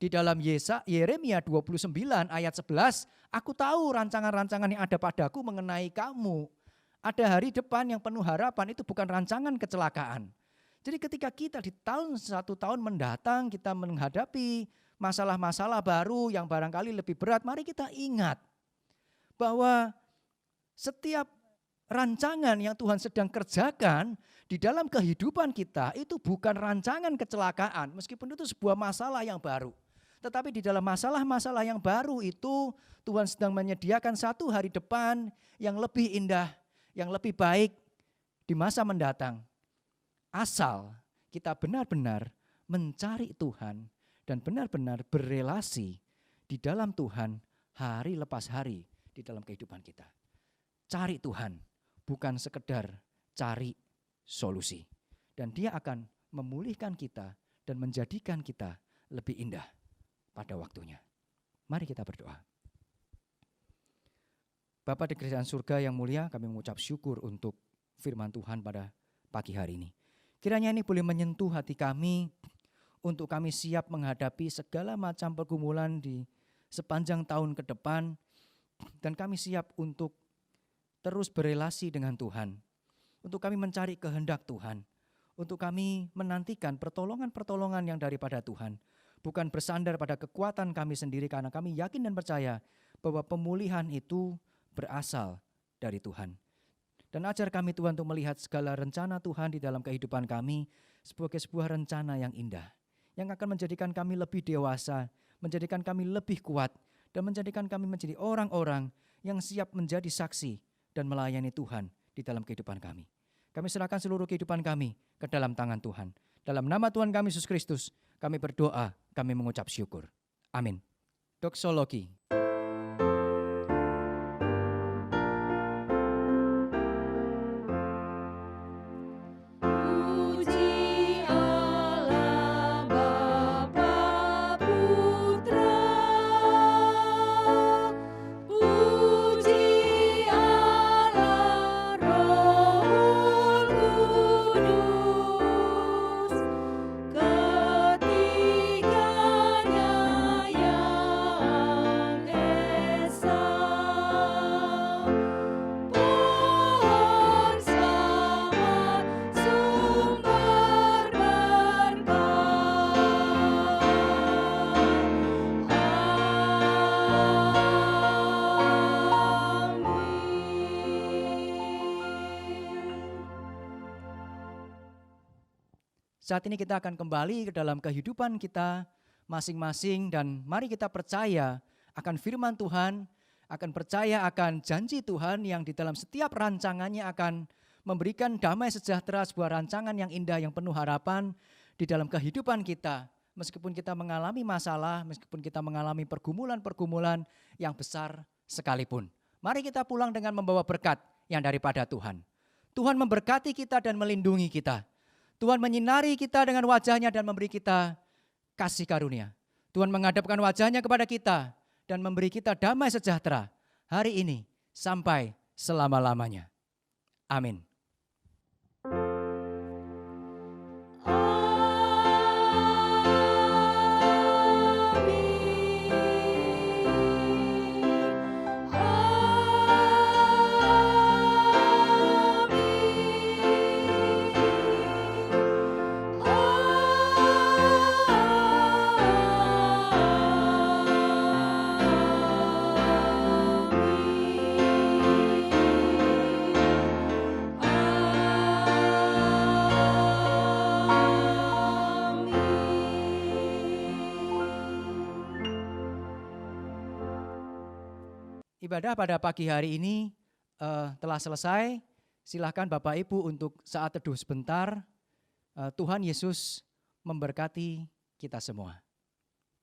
di dalam Yeremia 29 ayat 11, aku tahu rancangan-rancangan yang ada padaku mengenai kamu. Ada hari depan yang penuh harapan, itu bukan rancangan kecelakaan. Jadi ketika kita di satu tahun mendatang kita menghadapi masalah-masalah baru yang barangkali lebih berat, mari kita ingat bahwa setiap rancangan yang Tuhan sedang kerjakan di dalam kehidupan kita itu bukan rancangan kecelakaan, meskipun itu sebuah masalah yang baru. Tetapi di dalam masalah-masalah yang baru itu Tuhan sedang menyediakan satu hari depan yang lebih indah, yang lebih baik di masa mendatang. Asal kita benar-benar mencari Tuhan dan benar-benar berelasi di dalam Tuhan hari lepas hari di dalam kehidupan kita. Cari Tuhan, bukan sekedar cari solusi. Dan Dia akan memulihkan kita dan menjadikan kita lebih indah pada waktunya. Mari kita berdoa. Bapa di kerajaan surga yang mulia, kami mengucap syukur untuk firman Tuhan pada pagi hari ini. Kiranya ini boleh menyentuh hati kami untuk kami siap menghadapi segala macam pergumulan di sepanjang tahun ke depan. Dan kami siap untuk terus berelasi dengan Tuhan. Untuk kami mencari kehendak Tuhan. Untuk kami menantikan pertolongan-pertolongan yang daripada Tuhan. Bukan bersandar pada kekuatan kami sendiri, karena kami yakin dan percaya bahwa pemulihan itu berasal dari Tuhan. Dan ajar kami Tuhan untuk melihat segala rencana Tuhan di dalam kehidupan kami sebagai sebuah rencana yang indah. Yang akan menjadikan kami lebih dewasa, menjadikan kami lebih kuat, dan menjadikan kami menjadi orang-orang yang siap menjadi saksi dan melayani Tuhan di dalam kehidupan kami. Kami serahkan seluruh kehidupan kami ke dalam tangan Tuhan. Dalam nama Tuhan kami Yesus Kristus, kami berdoa, kami mengucap syukur. Amin. Doksologi. Saat ini kita akan kembali ke dalam kehidupan kita masing-masing dan mari kita percaya akan firman Tuhan, akan percaya akan janji Tuhan yang di dalam setiap rancangannya akan memberikan damai sejahtera, sebuah rancangan yang indah, yang penuh harapan di dalam kehidupan kita. Meskipun kita mengalami masalah, meskipun kita mengalami pergumulan-pergumulan yang besar sekalipun. Mari kita pulang dengan membawa berkat yang daripada Tuhan. Tuhan memberkati kita dan melindungi kita. Tuhan menyinari kita dengan wajahnya dan memberi kita kasih karunia. Tuhan menghadapkan wajahnya kepada kita dan memberi kita damai sejahtera hari ini sampai selama-lamanya. Amin. ibadah pada pagi hari ini telah selesai. Silakan Bapak Ibu untuk saat teduh sebentar. Tuhan Yesus memberkati kita semua.